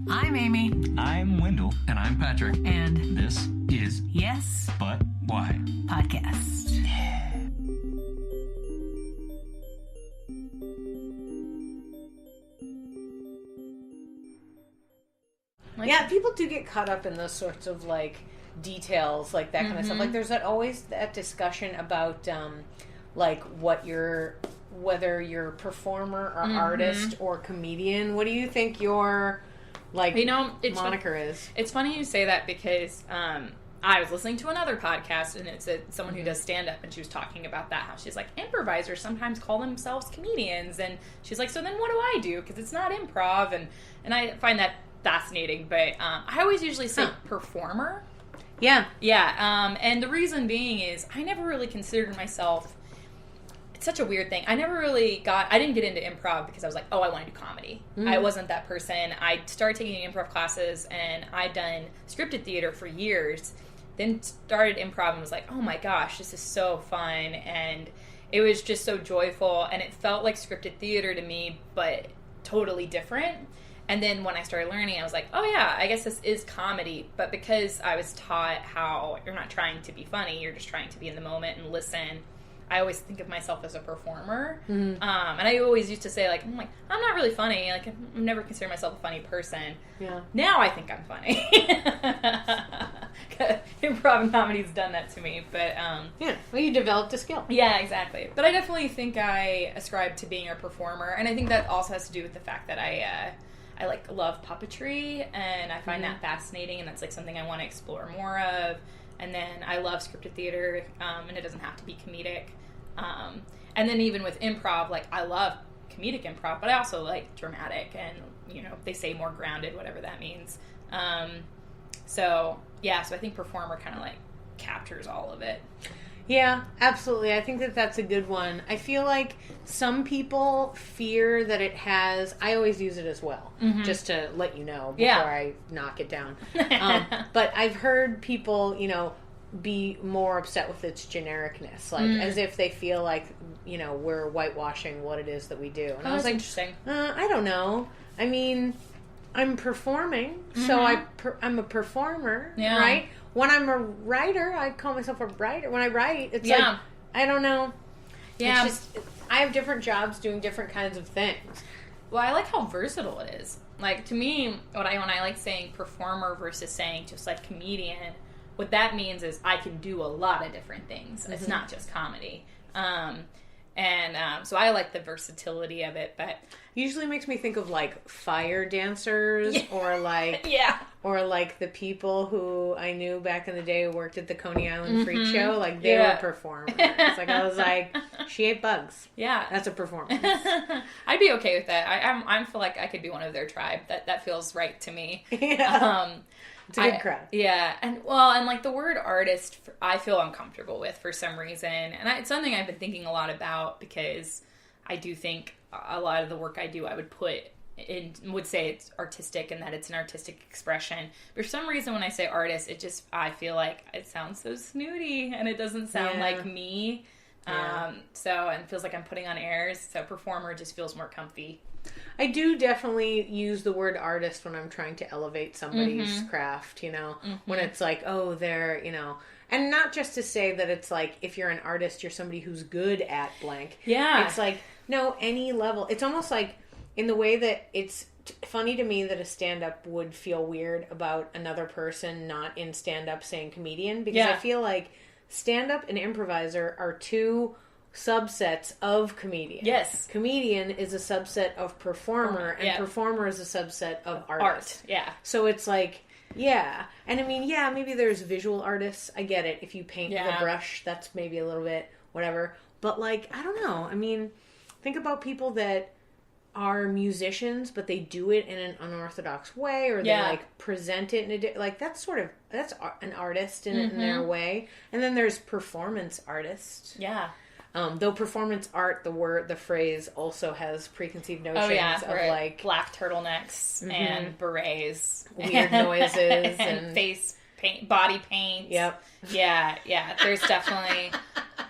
I'm Amy. I'm Wendell. And I'm Patrick. And this is Yes, But Why? Podcast. Yeah, people do get caught up in those sorts of, like, details, like, that kind of stuff. Like, there's always that discussion about, like, whether you're a performer or artist or comedian. What do you think your, like, moniker is? It's funny you say that because I was listening to another podcast, and it's someone who does stand-up, and she was talking about that, how she's like, improvisers sometimes call themselves comedians, and she's like, so then what do I do? Because it's not improv, and I find that fascinating, but I always usually say performer. Yeah. Yeah, and the reason being is I never really considered myself, it's such a weird thing, I didn't get into improv because I was like, oh, I want to do comedy. I wasn't that person. I started taking improv classes, and I'd done scripted theater for years, then started improv and was like, oh my gosh, this is so fun, and it was just so joyful, and it felt like scripted theater to me, but totally different. And then when I started learning, I was like, oh yeah, I guess this is comedy. But because I was taught how you're not trying to be funny, you're just trying to be in the moment and listen, I always think of myself as a performer. And I always used to say, like, I'm not really funny. Like, I've never considered myself a funny person. Yeah. Now I think I'm funny. Improv and comedy's done that to me. But yeah, well, you developed a skill. Yeah, exactly. But I definitely think I ascribe to being a performer. And I think that also has to do with the fact that I love puppetry, and I find that fascinating, and that's like something I want to explore more of. And then I love scripted theater, and it doesn't have to be comedic. And then even with improv, like, I love comedic improv, but I also like dramatic, and, they say more grounded, whatever that means. So I think performer kind of like captures all of it. Yeah, absolutely. I think that's a good one. I feel like some people fear that it has... I always use it as well, just to let you know before I knock it down. But I've heard people, be more upset with its genericness, like as if they feel like, we're whitewashing what it is that we do. And I was like, interesting. I don't know. I mean, I'm performing, so I'm a performer, right? When I'm a writer, I call myself a writer. When I write, it's like, I don't know. Yeah. It's just, I have different jobs doing different kinds of things. Well, I like how versatile it is. Like, to me, when I like saying performer versus saying just like comedian, what that means is I can do a lot of different things. It's not just comedy. So I like the versatility of it, but... Usually makes me think of, like, fire dancers or, like... Or, like, the people who I knew back in the day who worked at the Coney Island Freak Show. Like, they were performers. Like, I was like, she ate bugs. Yeah. That's a performance. I'd be okay with that. I feel like I could be one of their tribe. That feels right to me. Yeah. It's a good crowd. Yeah. And like the word artist, I feel uncomfortable with for some reason. And it's something I've been thinking a lot about, because I do think a lot of the work I do, I would say it's artistic and that it's an artistic expression. But for some reason, when I say artist, I feel like it sounds so snooty, and it doesn't sound like me. And it feels like I'm putting on airs. So performer just feels more comfy. I do definitely use the word artist when I'm trying to elevate somebody's craft, when it's like, oh, they're, and not just to say that it's like, if you're an artist, you're somebody who's good at blank. Yeah. It's like, no, any level. It's almost like, in the way that it's funny to me that a stand-up would feel weird about another person not in stand-up saying comedian, because I feel like stand-up and improviser are two subsets of comedian. Yes. Comedian is a subset of performer, and performer is a subset of artist. So it's like, and I mean, maybe there's visual artists. I get it. If you paint with a brush, that's maybe a little bit whatever. But, like, I don't know. I mean, think about people that are musicians, but they do it in an unorthodox way, or they like present it in a like that's an artist in their way. And then there's performance artists. Yeah. Though performance art, the phrase also has preconceived notions of like black turtlenecks and berets, weird noises and face paint, body paint. Yep. Yeah. There's definitely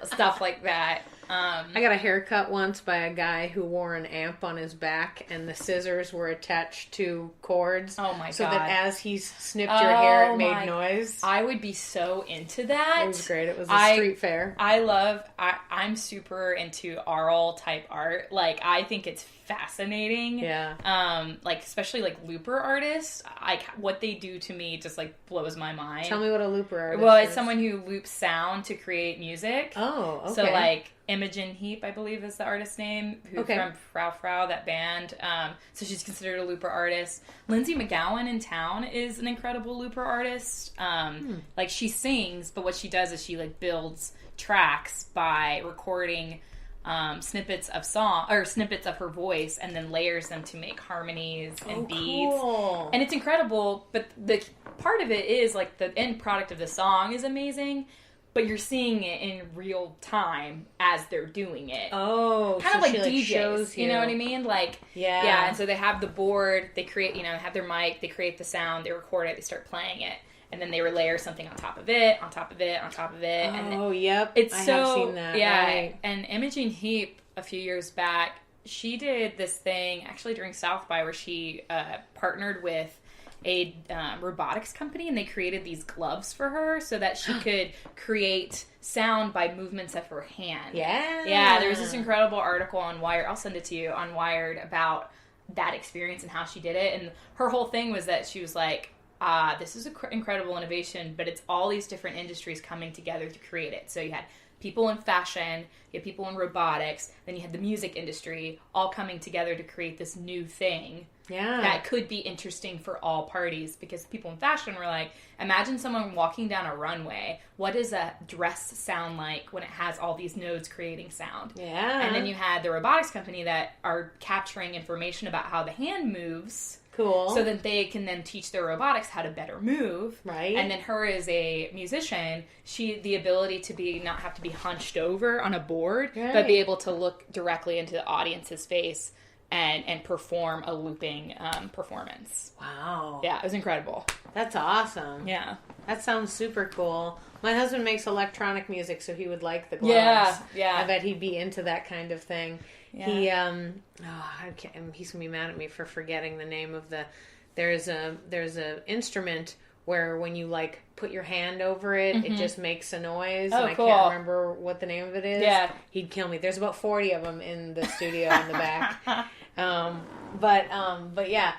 stuff like that. I got a haircut once by a guy who wore an amp on his back, and the scissors were attached to cords. Oh my god! So that as he snipped your hair, it made noise. I would be so into that. It was great. It was a street fair. I'm super into aural type art. Like, I think it's fascinating. Yeah. Like, especially like looper artists. Like, what they do to me just like blows my mind. Tell me what a looper artist is. Well, it's someone who loops sound to create music. Oh, okay. So like Imogen Heap, I believe is the artist's name, who from Frau, that band. So she's considered a looper artist. Lindsay McGowan in town is an incredible looper artist. Like, she sings, but what she does is she like builds tracks by recording snippets of her voice and then layers them to make harmonies and beats. Cool. And it's incredible, but the part of it is like the end product of the song is amazing, but you're seeing it in real time as they're doing it. Oh, kind so of like she, DJs, shows you know what I mean? Like, yeah, and so they have the board, they create, have their mic, they create the sound, they record it, they start playing it. And then they layer something on top of it, on top of it, on top of it. Oh, yep. I have seen that. Yeah. Right. And Imogen Heap, a few years back, she did this thing, actually during South by, where she partnered with a robotics company, and they created these gloves for her so that she could create sound by movements of her hand. Yeah. Yeah, there was this incredible article on Wired, I'll send it to you, on Wired, about that experience and how she did it. And her whole thing was that she was like, this is an incredible innovation, but it's all these different industries coming together to create it. So you had people in fashion, you had people in robotics, then you had the music industry all coming together to create this new thing that could be interesting for all parties. Because people in fashion were like, imagine someone walking down a runway. What does a dress sound like when it has all these nodes creating sound? Yeah. And then you had the robotics company that are capturing information about how the hand moves. Cool. So that they can then teach their robotics how to better move. Right. And then her as a musician, the ability to not have to be hunched over on a board, but be able to look directly into the audience's face and perform a looping performance. Wow. Yeah, it was incredible. That's awesome. Yeah. That sounds super cool. My husband makes electronic music, so he would like the gloves. Yeah. I bet he'd be into that kind of thing. Yeah. He's gonna be mad at me for forgetting the name of there's a instrument where when you like put your hand over it, it just makes a noise. Oh, and I cool. can't remember what the name of it is. Yeah. He'd kill me. There's about 40 of them in the studio in the back. But yeah,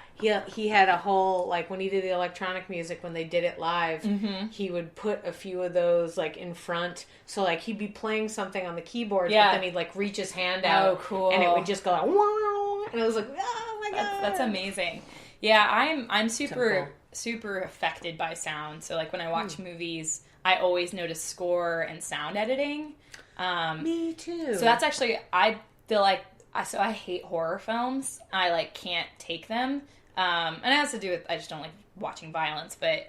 he had a whole, like, when he did the electronic music, when they did it live, he would put a few of those like in front. So like he'd be playing something on the keyboard, but then he'd like reach his hand out. Oh, cool. And it would just go like, wow, and I was like, oh my god, that's amazing. Yeah, I'm super affected by sound. So like when I watch movies, I always notice score and sound editing. Me too. So that's actually, I feel like, I hate horror films. I like can't take them. And it has to do with, I just don't like watching violence, but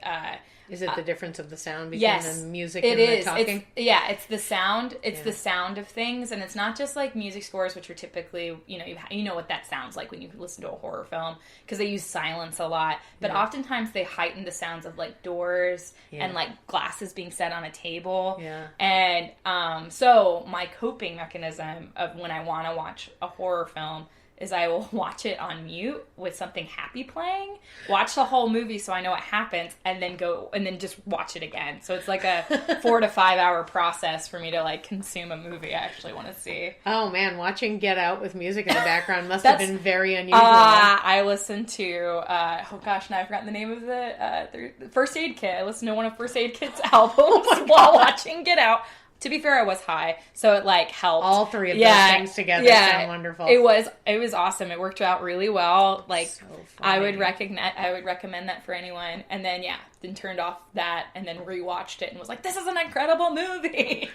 is it the difference of the sound between the music and the talking? It's the sound. It's the sound of things, and it's not just like music scores, which are typically, you know what that sounds like when you listen to a horror film, because they use silence a lot. But oftentimes they heighten the sounds of like doors and like glasses being set on a table. Yeah. And so my coping mechanism of when I want to watch a horror film is I will watch it on mute with something happy playing, watch the whole movie so I know what happens, and then just watch it again. So it's like a 4 to 5 hour process for me to like consume a movie I actually want to see. Oh man, watching Get Out with music in the background must have been very unusual. I listened to, now I've forgotten the name of the First Aid Kit. I listened to one of First Aid Kit's albums while watching Get Out. To be fair, I was high, so it like helped. All three of those things together sound wonderful. It was awesome. It worked out really well. Like, so I would recommend that for anyone. And then then turned off that and then rewatched it and was like, this is an incredible movie.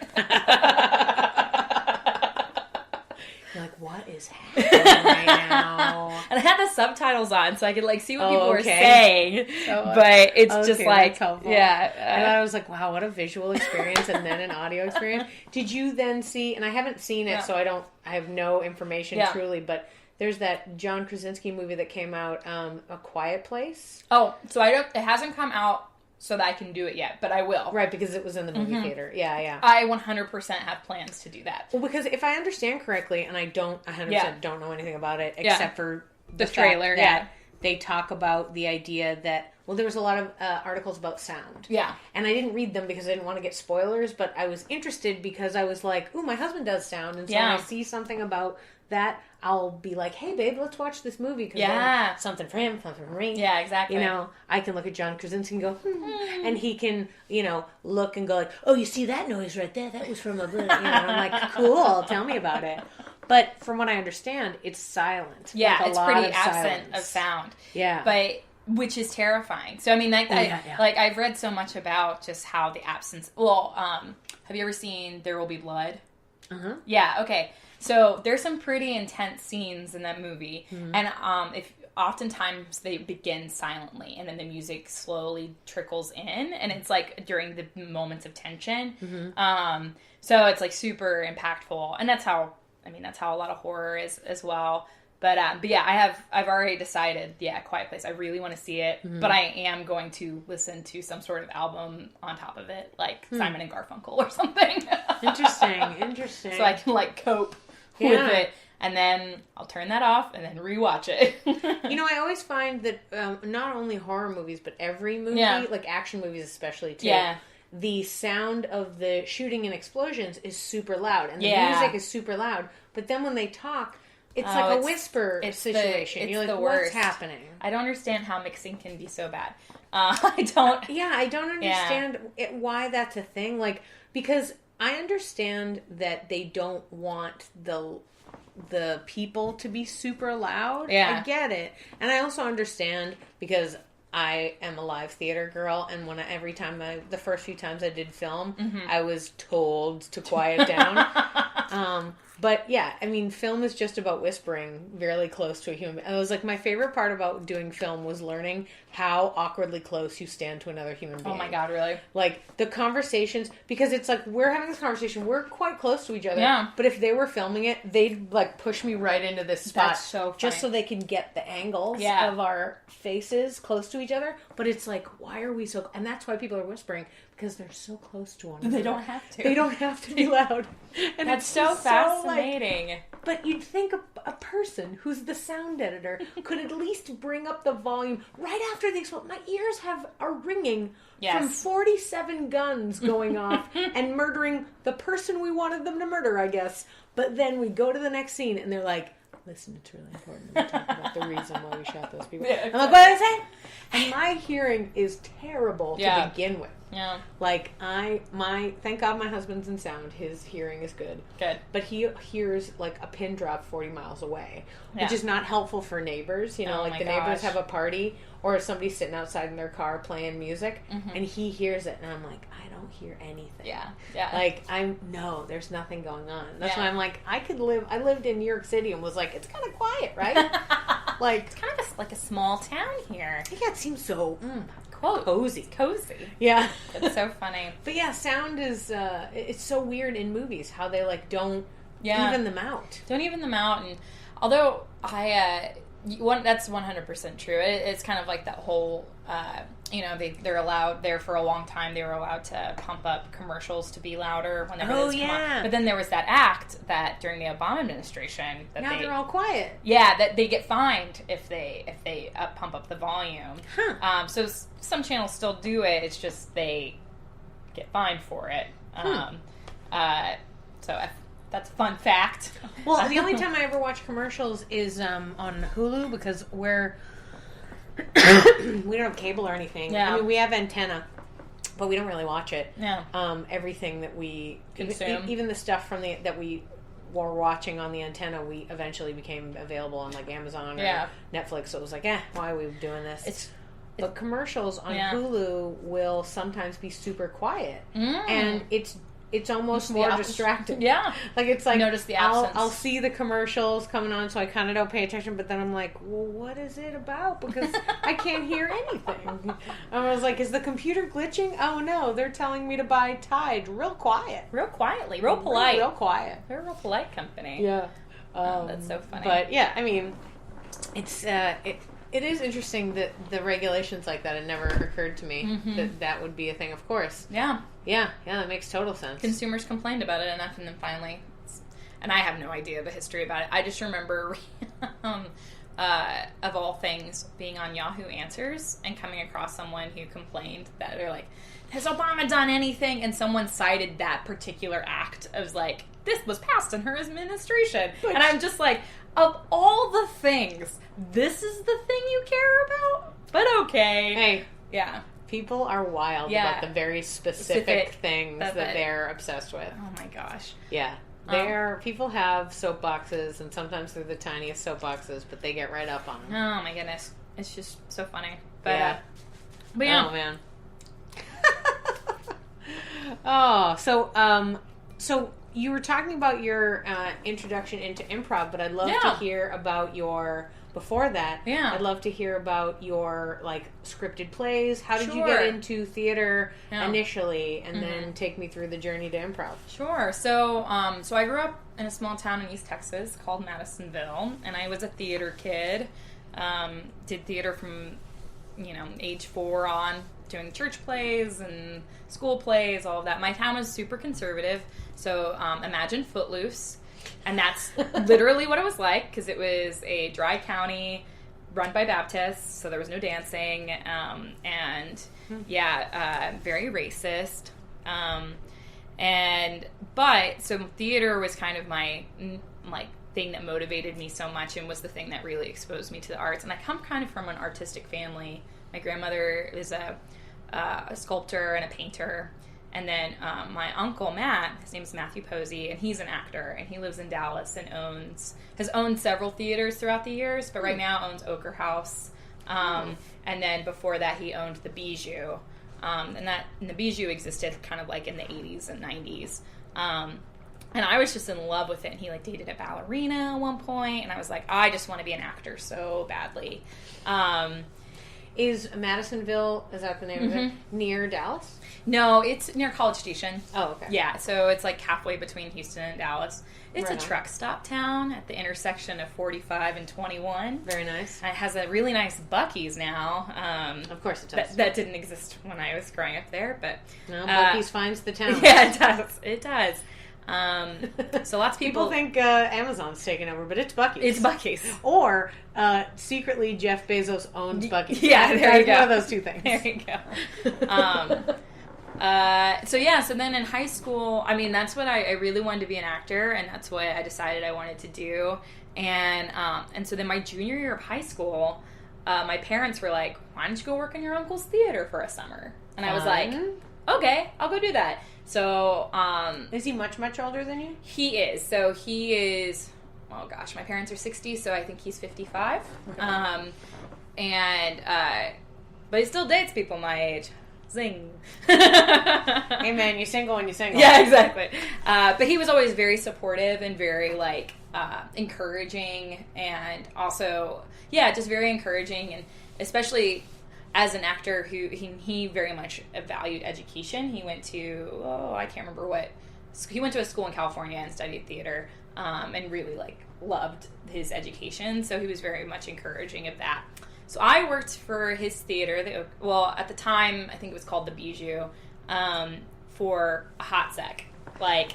You're like, what is happening right now? And I had the subtitles on so I could like see what people were saying. But it's just like, and I was like, wow, what a visual experience and then an audio experience. Did you then see, and I haven't seen it, so I have no information truly, but there's that John Krasinski movie that came out, A Quiet Place. Oh, so it hasn't come out so that I can do it yet, but I will. Right, because it was in the movie theater. Yeah. I 100% have plans to do that. Well, because if I understand correctly, and I don't 100% don't know anything about it, except for the trailer, they talk about the idea that, well, there was a lot of articles about sound. Yeah. And I didn't read them because I didn't want to get spoilers, but I was interested because I was like, ooh, my husband does sound. And so when I see something about that, I'll be like, hey, babe, let's watch this movie. Because something for him, something for me. Yeah, exactly. You know, I can look at John Krasinski and go, and he can, you know, look and go like, oh, you see that noise right there? That was from a, you know, and I'm like, cool, tell me about it. But from what I understand, it's silent. Yeah, like it's pretty absent of sound. Yeah. But, which is terrifying. So, I mean, like, like I've read so much about just how the absence, well, have you ever seen There Will Be Blood? Uh-huh. Yeah, okay. So, there's some pretty intense scenes in that movie. Mm-hmm. And if oftentimes they begin silently and then the music slowly trickles in, and it's like during the moments of tension. Mm-hmm. So it's like super impactful, and that's how a lot of horror is as well. But yeah, I've already decided, Quiet Place. I really want to see it, but I am going to listen to some sort of album on top of it, like Simon and Garfunkel or something. Interesting. So I can like cope with it, and then I'll turn that off and then rewatch it. You know, I always find that not only horror movies, but every movie, like action movies especially too. Yeah. The sound of the shooting and explosions is super loud, and the music is super loud. But then when they talk, it's like a whisper situation. You're like, what's happening? I don't understand how mixing can be so bad. I don't understand why that's a thing. Like, because I understand that they don't want the people to be super loud. Yeah. I get it. And I also understand because I am a live theater girl, and the first few times I did film, I was told to quiet down. But yeah, I mean, film is just about whispering really close to a human. And it was like my favorite part about doing film was learning how awkwardly close you stand to another human being. Oh my God, really? Like the conversations, because it's like we're having this conversation, we're quite close to each other. Yeah. But if they were filming it, they'd like push me right into this spot. That's so funny. Just so they can get the angles of our faces close to each other. But it's like, why are we so... And that's why people are whispering, because they're so close to one another. They don't have to. They don't have to be loud. And that's so fascinating. But you'd think a person who's the sound editor could at least bring up the volume right after the explosion. My ears are ringing from 47 guns going off and murdering the person we wanted them to murder, I guess. But then we go to the next scene and they're like, listen, it's really important to talk about the reason why we shot those people. Yeah, exactly. I'm like, what did I say? And my hearing is terrible to begin with. Yeah. Like, thank God my husband's in sound. His hearing is good. Good. But he hears, like, a pin drop 40 miles away, which is not helpful for neighbors. You know, like, the neighbors have a party, or somebody's sitting outside in their car playing music, and he hears it, and I'm like, I don't hear anything. Yeah. Yeah. Like, there's nothing going on. That's why I'm like, I lived in New York City and was like, it's kind of quiet, right? Like, it's kind of like a small town here. Yeah, it seems so cozy. Yeah. That's so funny. But yeah, sound is, it's so weird in movies how they like don't even them out. Don't even them out. And although that's 100% true. It's kind of like that whole, they're allowed there for a long time. They were allowed to pump up commercials to be louder whenever this come on. But then there was that act that during the Obama administration that they're all quiet. Yeah, that they get fined if they pump up the volume. Huh. So some channels still do it. It's just they get fined for it. That's a fun fact. Well, the only time I ever watch commercials is on Hulu, because we don't have cable or anything. Yeah. I mean, we have antenna, but we don't really watch it. Yeah. Everything that we consume, even the stuff that we were watching on the antenna, we eventually became available on like Amazon or Netflix. So it was like, why are we doing this? But commercials on Hulu will sometimes be super quiet, and it's almost more distracting. Yeah. Like, it's like, notice the absence. I'll see the commercials coming on, so I kind of don't pay attention, but then I'm like, well, what is it about? Because I can't hear anything. I was like, is the computer glitching? Oh, no, they're telling me to buy Tide real quiet. Real quietly. Real polite. Real quiet. They're a real polite company. Yeah. That's so funny. But, yeah, I mean, it's, It is interesting that the regulations like that, it never occurred to me that would be a thing, of course. Yeah. Yeah, that makes total sense. Consumers complained about it enough, and then finally, and I have no idea the history about it. I just remember, of all things, being on Yahoo Answers and coming across someone who complained that they're like, has Obama done anything? And someone cited that particular act. I was like, this was passed in her administration. And I'm just like, of all the things, this is the thing you care about? But okay. Hey. Yeah. People are wild about the very specific things that they're obsessed with. Oh my gosh. Yeah. People have soapboxes, and sometimes they're the tiniest soapboxes, but they get right up on them. Oh my goodness. It's just so funny. But, yeah. But yeah. Oh, man. So you were talking about your introduction into improv, but I'd love to hear about your... Before that, I'd love to hear about your, like, scripted plays. How did you get into theater initially, and then take me through the journey to improv? Sure. So I grew up in a small town in East Texas called Madisonville, and I was a theater kid. Did theater from, age 4 on, doing church plays and school plays, all of that. My town was super conservative, so imagine Footloose. And that's literally what it was like, because it was a dry county run by Baptists, so there was no dancing, very racist. So theater was kind of my, thing that motivated me so much, and was the thing that really exposed me to the arts. And I come kind of from an artistic family. My grandmother is a sculptor and a painter. And then my uncle, Matt, his name's Matthew Posey, and he's an actor, and he lives in Dallas and has owned several theaters throughout the years, but right now owns Ochre House. And then before that, he owned the Bijou. And the Bijou existed kind of like in the 80s and 90s. And I was just in love with it, and he like dated a ballerina at one point, and I was like, I just want to be an actor so badly. Is Madisonville, is that the name of it, near Dallas? No, it's near College Station. Oh, okay. Yeah, so it's like halfway between Houston and Dallas. It's right a truck stop town at the intersection of 45 and 21. Very nice. And it has a really nice Buc-ee's now. Of course it does. That didn't exist when I was growing up there, but... No, Buc-ee's finds the town. Yeah, it does. It does. So lots of people think Amazon's taken over, but it's Buc-ee's. It's Buc-ee's. Or secretly Jeff Bezos owns Buc-ee's. Yeah, there you go. One of those two things. There you go. So then in high school, that's what I really wanted to be an actor, and that's what I decided I wanted to do. And so then my junior year of high school, my parents were like, why don't you go work in your uncle's theater for a summer? And I was like, okay, I'll go do that. So, is he much, much older than you? He is. So he is, oh gosh, my parents are 60, so I think he's 55. Okay. But he still dates people my age. Zing. Hey man, you're single when you're single. Yeah, exactly. But he was always very supportive and very encouraging, and also, just very encouraging, and especially as an actor who he very much valued education. He went to, I can't remember what, he went to a school in California and studied theater, and really loved his education. So he was very much encouraging of that. So I worked for his theater, at the time, I think it was called the Bijou, for a hot sec, like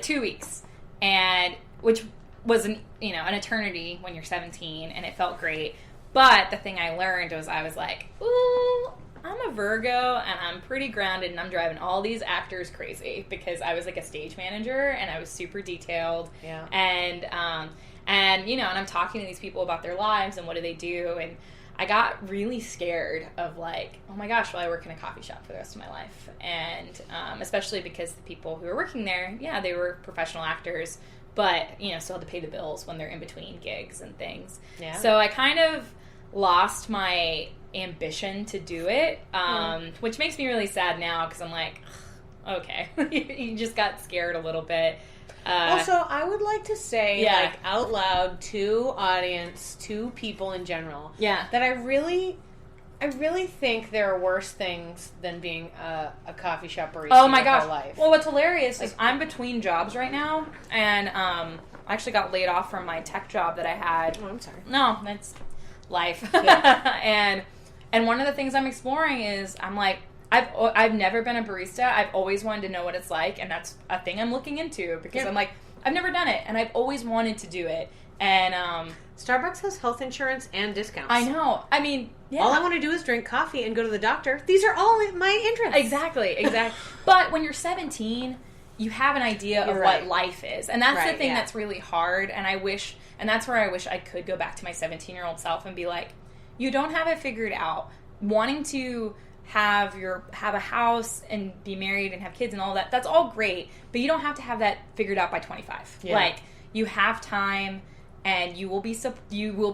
2 weeks, and which was an eternity when you're 17, and it felt great. But the thing I learned was I was like, ooh, I'm a Virgo, and I'm pretty grounded, and I'm driving all these actors crazy, because I was like a stage manager, and I was super detailed. Yeah. And I'm talking to these people about their lives and what do they do, and I got really scared of oh my gosh, will I work in a coffee shop for the rest of my life? And especially because the people who were working there, they were professional actors, but, still had to pay the bills when they're in between gigs and things. Yeah. So I kind of lost my ambition to do it, which makes me really sad now, because I'm like, okay, you just got scared a little bit. Also, I would like to say, out loud to audience, to people in general, that I really think there are worse things than being a coffee shop barista. Oh my gosh! Whole life. Well, what's hilarious is I'm between jobs right now, and I actually got laid off from my tech job that I had. Oh, I'm sorry. No, that's life. Yeah. and one of the things I'm exploring is I'm like, I've never been a barista. I've always wanted to know what it's like, and that's a thing I'm looking into because I'm like, I've never done it, and I've always wanted to do it. And Starbucks has health insurance and discounts. I know. I mean, yeah. All I want to do is drink coffee and go to the doctor. These are all my interests. Exactly. But when you're 17, you have an idea of what life is, and that's the thing that's really hard. And that's where I wish I could go back to my 17-year-old self and be like, you don't have it figured out. Wanting to have a house and be married and have kids and all that, that's all great, but you don't have to have that figured out by 25. Yeah. Like, you have time, and you will be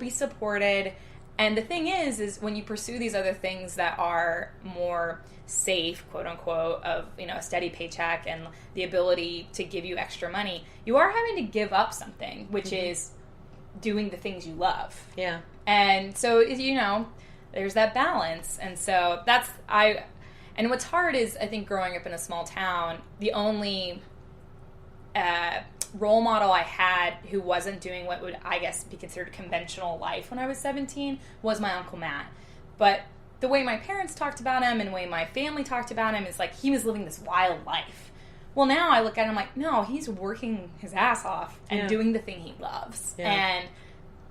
supported. And the thing is when you pursue these other things that are more safe, quote unquote, of, you know, a steady paycheck and the ability to give you extra money, you are having to give up something, which is doing the things you love. Yeah. And so, you know, there's that balance. And so and what's hard is, I think, growing up in a small town, the only role model I had who wasn't doing what would, I guess, be considered conventional life when I was 17 was my Uncle Matt. But the way my parents talked about him and the way my family talked about him is like he was living this wild life. Well, now I look at him like, no, he's working his ass off and doing the thing he loves. Yeah. And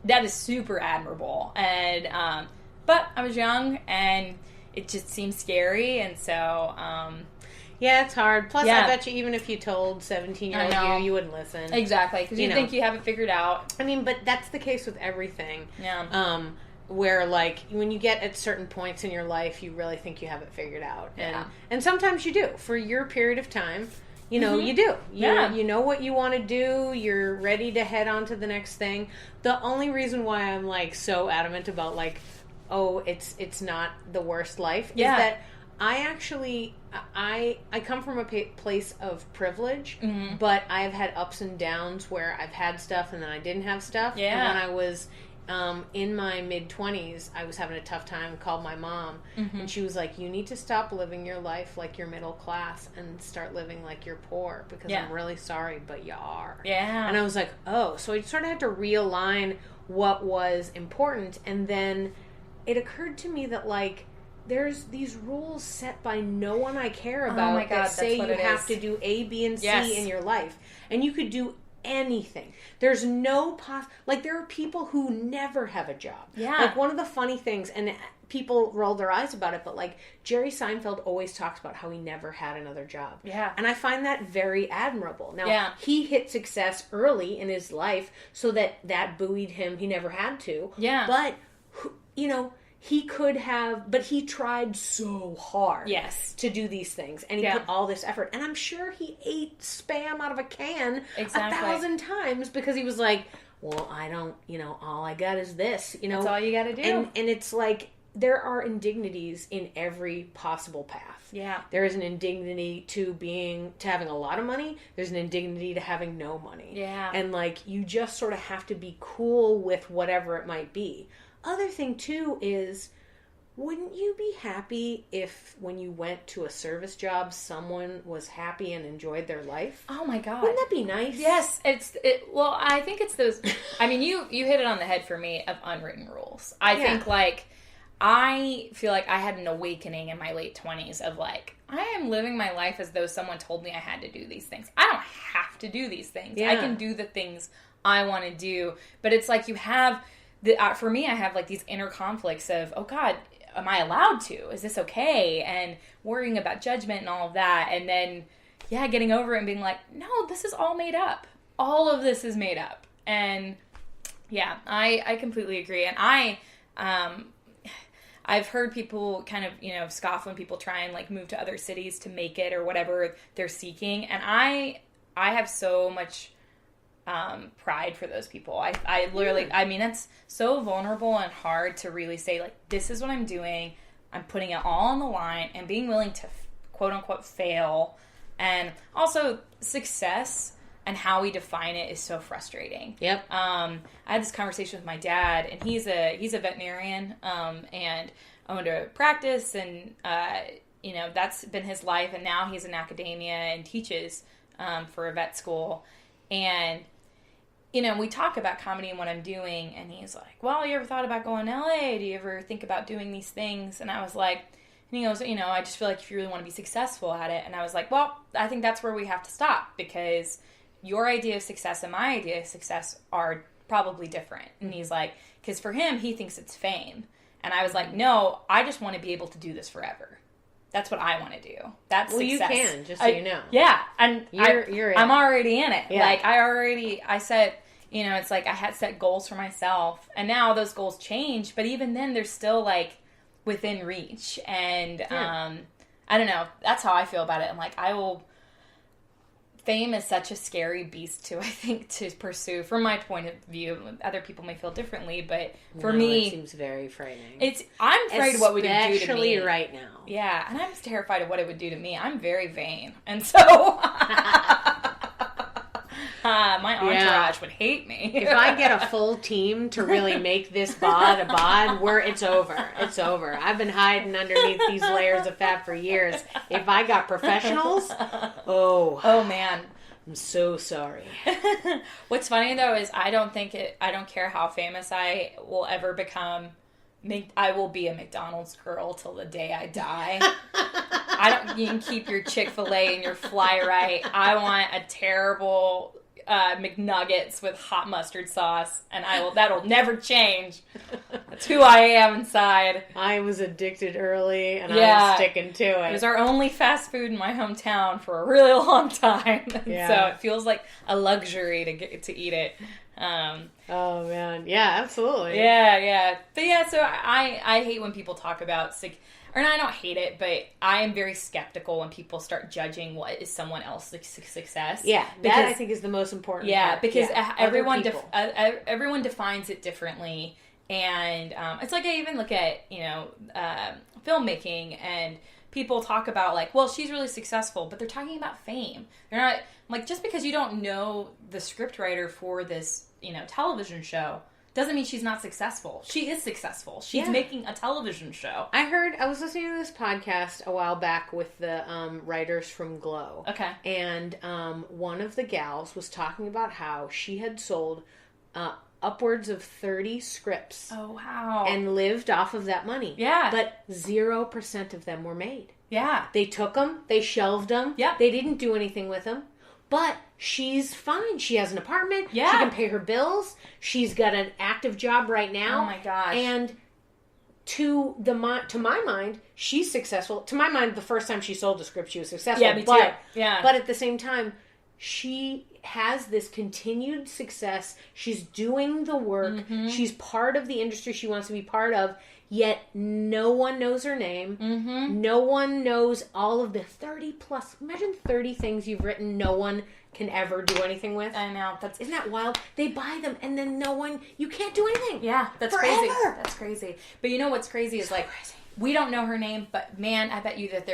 that is super admirable. And but I was young, and it just seemed scary, and so yeah, it's hard. Plus, I bet you even if you told 17-year-old you wouldn't listen. Exactly, because you think you have it figured out. I mean, but that's the case with everything. Yeah. Where, like, when you get at certain points in your life, you really think you have it figured out. And sometimes you do. For your period of time, you know, you do. You know what you want to do. You're ready to head on to the next thing. The only reason why I'm, like, so adamant about, like, oh, it's not the worst life is that I actually, I come from a place of privilege, but I've had ups and downs where I've had stuff and then I didn't have stuff. Yeah. And when I was in my mid-20s, I was having a tough time, called my mom, and she was like, you need to stop living your life like you're middle class and start living like you're poor, because I'm really sorry, but you are. Yeah. And I was like, oh, so I sort of had to realign what was important, and then it occurred to me that, like, there's these rules set by no one I care about that say you have to do A, B, and C in your life. And you could do anything. There's no like, there are people who never have a job. Yeah. Like, one of the funny things, and people roll their eyes about it, but, like, Jerry Seinfeld always talks about how he never had another job. Yeah. And I find that very admirable. Now, he hit success early in his life, so that buoyed him. He never had to. Yeah. But, you know, he could have, but he tried so hard to do these things, and he put all this effort, and I'm sure he ate Spam out of a can 1,000 times because he was like, well, I don't, you know, all I got is this, you know. That's all you got to do. And it's like, there are indignities in every possible path. Yeah. There is an indignity to having a lot of money. There's an indignity to having no money. Yeah. And, like, you just sort of have to be cool with whatever it might be. Other thing, too, is, wouldn't you be happy if when you went to a service job, someone was happy and enjoyed their life? Oh, my God. Wouldn't that be nice? Yes. Well, I think it's those... I mean, you hit it on the head for me of unwritten rules. I think, like, I feel like I had an awakening in my late 20s of, like, I am living my life as though someone told me I had to do these things. I don't have to do these things. I can do the things I want to do. But it's like you have... for me, I have, like, these inner conflicts of, oh, God, am I allowed to? Is this okay? And worrying about judgment and all of that. And then, getting over it and being like, no, this is all made up. All of this is made up. And, I completely agree. And I've heard people kind of, you know, scoff when people try and, like, move to other cities to make it or whatever they're seeking. And I have so much... pride for those people. I literally, I mean, that's so vulnerable and hard to really say, like, this is what I'm doing. I'm putting it all on the line and being willing to quote unquote fail. And also success and how we define it is so frustrating. Yep. I had this conversation with my dad, and he's a veterinarian, and I went to practice, and you know, that's been his life, and now he's in academia and teaches for a vet school. And we talk about comedy and what I'm doing, and he's like, well, you ever thought about going to LA? Do you ever think about doing these things? And I was like, and he goes, I just feel like if you really want to be successful at it. And I was like, well, I think that's where we have to stop, because your idea of success and my idea of success are probably different. And he's like, because for him, he thinks it's fame. And I was like, no, I just want to be able to do this forever. That's what I want to do. That's success. Well, you can, just so you know. Yeah, and you're I'm already in it. Yeah. Like, I set, it's like I had set goals for myself, and now those goals change, but even then, they're still, like, within reach. And, I don't know. That's how I feel about it. I'm like, fame is such a scary beast to pursue, from my point of view. Other people may feel differently, but for me, it seems very frightening. I'm afraid of what would do to me. Especially right now. Yeah, and I'm terrified of what it would do to me. I'm very vain, and so my entourage would hate me. If I get a full team to really make this bod a bod, it's over. It's over. I've been hiding underneath these layers of fat for years. If I got professionals, oh man, I'm so sorry. What's funny though is I don't care how famous I will ever become. I will be a McDonald's girl till the day I die. You can keep your Chick-fil-A and your Fly Right. I want a terrible McNuggets with hot mustard sauce, and that'll never change. That's who I am inside. I was addicted early, and I'm sticking to it. It was our only fast food in my hometown for a really long time. Yeah. So it feels like a luxury to eat it. Oh man, yeah, absolutely. Yeah. But yeah, so I hate when people talk about or I don't hate it, but I am very skeptical when people start judging what is someone else's success. Yeah, that I think is the most important part. Because everyone defines it differently. And it's like I even look at, filmmaking, and people talk about like, well, she's really successful, but they're talking about fame. They're not, like, just because you don't know the scriptwriter for this, television show doesn't mean she's not successful. She is successful. She's making a television show. I was listening to this podcast a while back with the writers from Glow. Okay. And one of the gals was talking about how she had sold upwards of 30 scripts. Oh, wow. And lived off of that money. Yeah. But 0% of them were made. Yeah. They took them. They shelved them. Yep. They didn't do anything with them. But she's fine. She has an apartment. Yeah. She can pay her bills. She's got an active job right now. Oh my gosh. And to my mind, she's successful. To my mind, the first time she sold a script, she was successful. Yeah, me too. Yeah. But at the same time, she has this continued success. She's doing the work. Mm-hmm. She's part of the industry she wants to be part of. Yet no one knows her name. Mm-hmm. No one knows all of the 30 plus. Imagine 30 things you've written no one can ever do anything with. I know. Isn't that wild? They buy them and then you can't do anything. Yeah, that's forever. Crazy. That's crazy. But you know what's crazy is crazy. We don't know her name, but man, I bet you that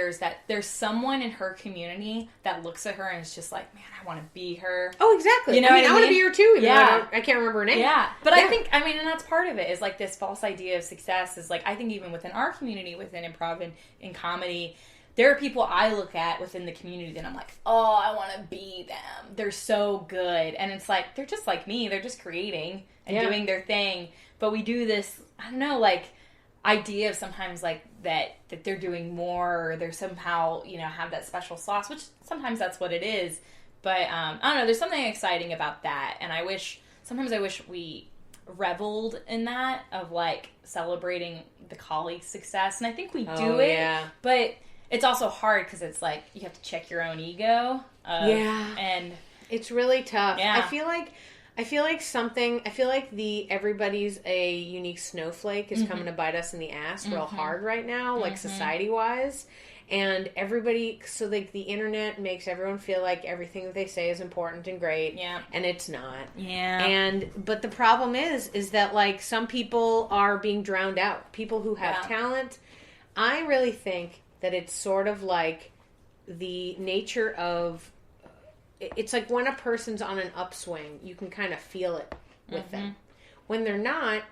there's someone in her community that looks at her and is just like, man, I want to be her. Oh, exactly. You know, I want to be her too. Even though I can't remember her name. Yeah, but I think, and that's part of it is like this false idea of success is like, I think even within our community, within improv and in comedy, there are people I look at within the community that I'm like, oh, I want to be them. They're so good. And it's like, they're just like me. They're just creating and doing their thing. But we do this, I don't know, like, idea of sometimes like that they're doing more, or they're somehow, have that special sauce, which sometimes that's what it is. But I don't know, there's something exciting about that. And I wish we reveled in that, of like celebrating the colleague's success. And I think we do it. Yeah. But it's also hard because it's like you have to check your own ego. And it's really tough. Yeah. I feel like everybody's a unique snowflake is coming to bite us in the ass real hard right now, like society-wise. And everybody, so like the internet makes everyone feel like everything that they say is important and great. Yeah. And it's not. Yeah. But the problem is that like some people are being drowned out. People who have talent. I really think that it's sort of like the nature of, it's like when a person's on an upswing, you can kind of feel it with them. When they're not,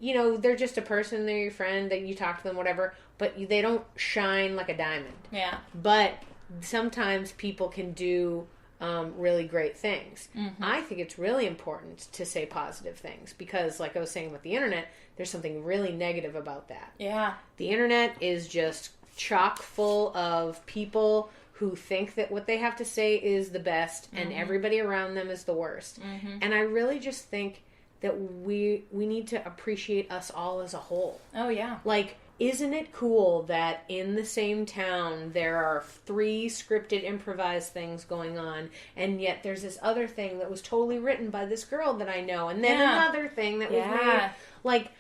they're just a person, they're your friend, that you talk to them, whatever, but they don't shine like a diamond. Yeah. But sometimes people can do really great things. I think it's really important to say positive things because, like I was saying with the internet, there's something really negative about that. Yeah. The internet is just chock full of people who think that what they have to say is the best and everybody around them is the worst. And I really just think that we need to appreciate us all as a whole. Oh, yeah. Like, isn't it cool that in the same town there are 3 scripted improvised things going on, and yet there's this other thing that was totally written by this girl that I know, and then another thing that was made, like,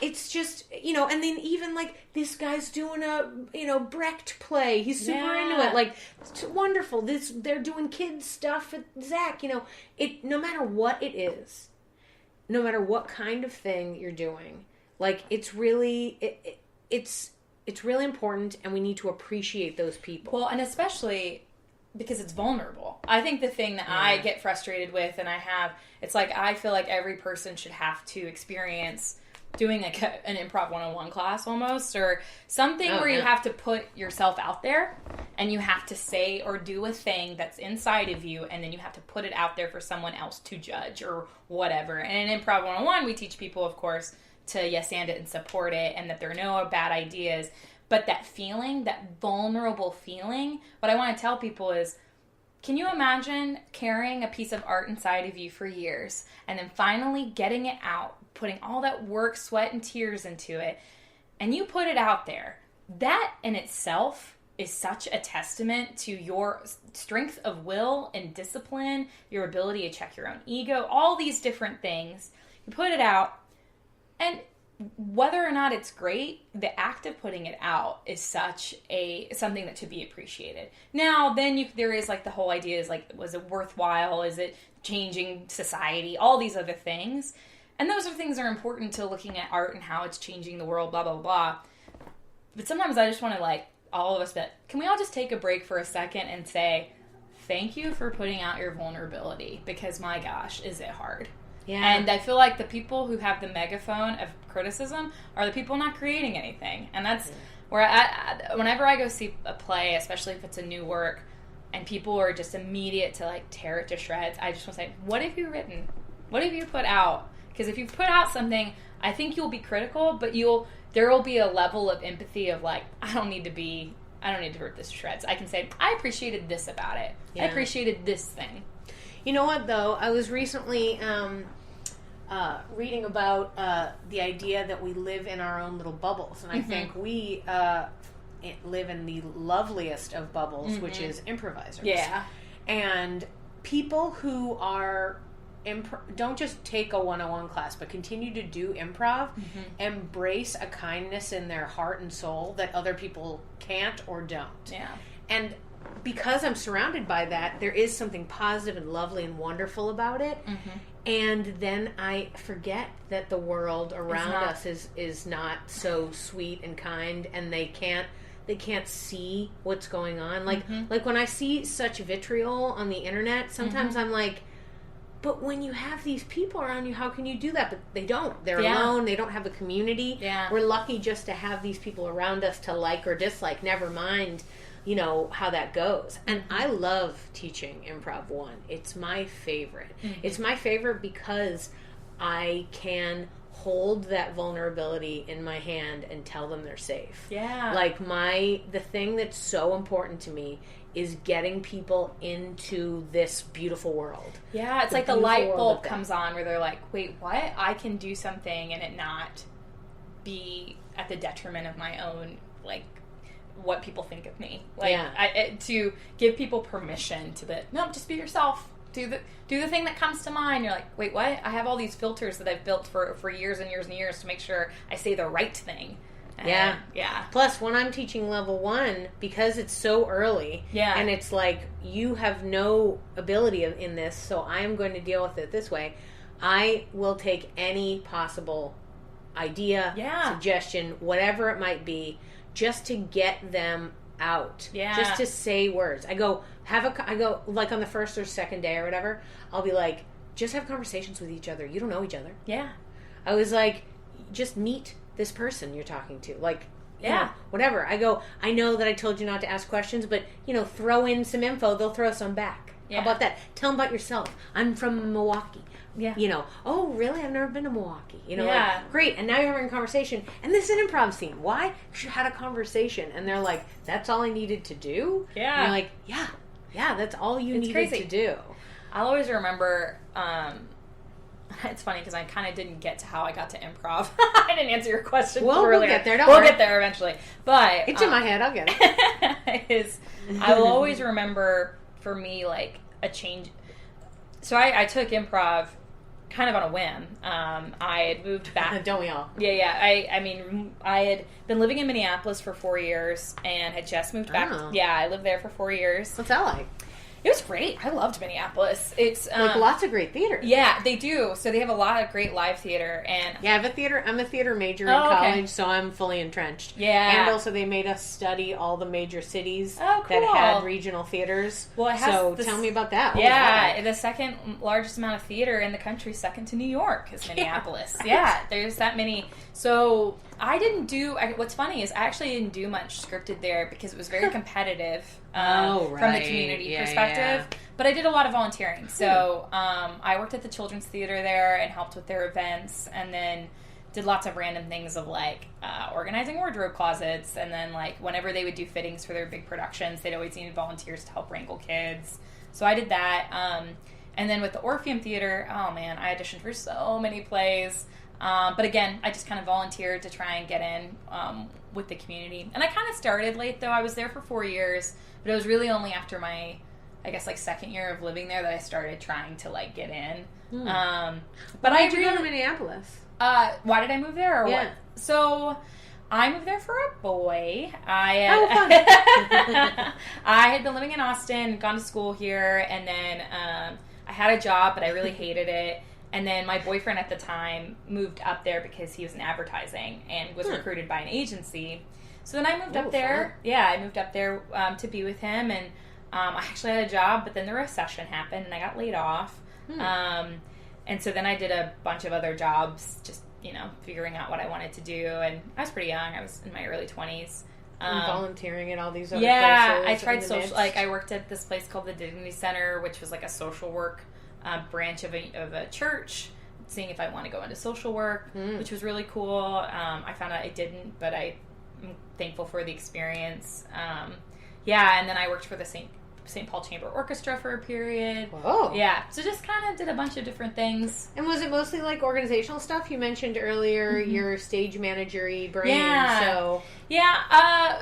it's just, you know, and then even, like, this guy's doing a, you know, Brecht play. He's super into it. Like, it's wonderful. They're doing kids stuff at Zach, you know. No matter what it is, no matter what kind of thing you're doing, like, it's really, it's really important, and we need to appreciate those people. Well, and especially because it's vulnerable. I think the thing that I get frustrated with, and it's like, I feel like every person should have to experience doing like an improv 101 class almost, or something where you have to put yourself out there and you have to say or do a thing that's inside of you, and then you have to put it out there for someone else to judge or whatever. And in improv 101, we teach people, of course, to yes and it and support it, and that there are no bad ideas. But that feeling, that vulnerable feeling, what I want to tell people is, can you imagine carrying a piece of art inside of you for years and then finally getting it out, putting all that work, sweat, and tears into it, and you put it out there? That in itself is such a testament to your strength of will and discipline, your ability to check your own ego, all these different things. You put it out, and whether or not it's great, the act of putting it out is something that should be appreciated. Now, then there is like the whole idea is like, was it worthwhile? Is it changing society? All these other things. And those are things that are important to looking at art and how it's changing the world, blah, blah, blah. But sometimes I just want to, like, all of us, can we all just take a break for a second and say, thank you for putting out your vulnerability, because my gosh, is it hard. Yeah. And I feel like the people who have the megaphone of criticism are the people not creating anything. And that's where whenever I go see a play, especially if it's a new work, and people are just immediate to, like, tear it to shreds, I just want to say, what have you written? What have you put out? Because if you put out something, I think you'll be critical, but there will be a level of empathy of, like, I don't need to rip this to shreds. I can say, I appreciated this about it. Yeah. I appreciated this thing. You know what, though? I was recently reading about the idea that we live in our own little bubbles, and I think we live in the loveliest of bubbles, which is improvisers. Yeah. And people who are don't just take a 101 class, but continue to do improv, embrace a kindness in their heart and soul that other people can't or don't. Yeah. And because I'm surrounded by that, there is something positive and lovely and wonderful about it. And then I forget that the world around us is not so sweet and kind, and they can't see what's going on. Like when I see such vitriol on the internet, sometimes I'm like, but when you have these people around you, how can you do that? But they don't. They're alone. They don't have a community. Yeah. We're lucky just to have these people around us to like or dislike, never mind, you know, how that goes. And I love teaching Improv 1. It's my favorite. It's my favorite because I can hold that vulnerability in my hand and tell them they're safe. Yeah. Like the thing that's so important to me is getting people into this beautiful world. Yeah, it's like the light bulb comes on where they're like, wait, what? I can do something and it not be at the detriment of my own, like, what people think of me. Like, to give people permission to just be yourself. Do the thing that comes to mind. You're like, wait, what? I have all these filters that I've built for years and years and years to make sure I say the right thing. And, yeah. Plus, when I'm teaching level 1, because it's so early, and it's like, you have no ability in this, so I'm going to deal with it this way, I will take any possible idea, suggestion, whatever it might be, just to get them out. Yeah. Just to say words. I go, like on the first or second day or whatever, I'll be like, just have conversations with each other. You don't know each other. Yeah. I was like, just meet this person you're talking to. Like, whatever. I go, I know that I told you not to ask questions, but, throw in some info. They'll throw some back. Yeah. How about that? Tell them about yourself. I'm from Milwaukee. Yeah. Oh, really? I've never been to Milwaukee. Like, great. And now you're having a conversation. And this is an improv scene. Why? Because you had a conversation. And they're like, that's all I needed to do? Yeah. And you're like, yeah, that's all you needed to do. I'll always remember, it's funny because I kind of didn't get to how I got to improv. I didn't answer your question earlier. We'll get there. We'll get there eventually. But it's in my head. I'll get it. I will always remember, for me, like, a change. So I took improv kind of on a whim. I had moved back. Don't we all? Yeah. I had been living in Minneapolis for 4 years and had just moved back. Oh. Yeah, I lived there for 4 years. What's that like? It was great. I loved Minneapolis. It's like lots of great theater. Yeah, they do. So they have a lot of great live theater, and I'm a theater major in college, so I'm fully entrenched. Yeah, and also they made us study all the major cities cool. that had regional theaters. Well, tell me about that. The second largest amount of theater in the country, second to New York, is Minneapolis. Yeah, there's that many. So I didn't do. What's funny is I actually didn't do much scripted there because it was very competitive from the community perspective. Yeah. But I did a lot of volunteering. So I worked at the Children's Theater there and helped with their events, and then did lots of random things of like organizing wardrobe closets, and then like whenever they would do fittings for their big productions, they'd always need volunteers to help wrangle kids. So I did that. And then with the Orpheum Theater, oh man, I auditioned for so many plays. But again, I just kind of volunteered to try and get in with the community. And I kind of started late, though. I was there for 4 years, but it was really only after my, I guess, like, second year of living there that I started trying to, like, get in. But why did you go to Minneapolis? Why did I move there? Or what? So I moved there for a boy. Fun. I had been living in Austin, gone to school here, and then I had a job, but I really hated it. And then my boyfriend at the time moved up there because he was in advertising and was recruited by an agency. So then I moved up there. Fun. Yeah, I moved up there to be with him. And I actually had a job, but then the recession happened and I got laid off. And so then I did a bunch of other jobs, just, figuring out what I wanted to do. And I was pretty young. I was in my early 20s. Volunteering at all these other places. Yeah, I tried social. Like, I worked at this place called the Dignity Center, which was like a social work branch of a church, seeing if I want to go into social work, which was really cool. I found out I didn't, but I'm thankful for the experience. And then I worked for the St. Paul Chamber Orchestra for a period. Whoa. Yeah, so just kind of did a bunch of different things. And was it mostly like organizational stuff? You mentioned earlier your stage manager-y brain.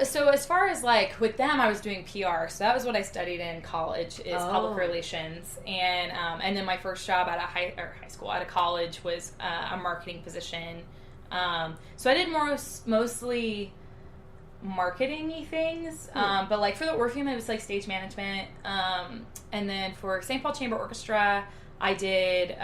So as far as like with them, I was doing PR. So that was what I studied in college is public relations. And then my first job at a college was a marketing position. So I did mostly marketing-y things, but like for the Orpheum it was like stage management, and then for St. Paul Chamber Orchestra I did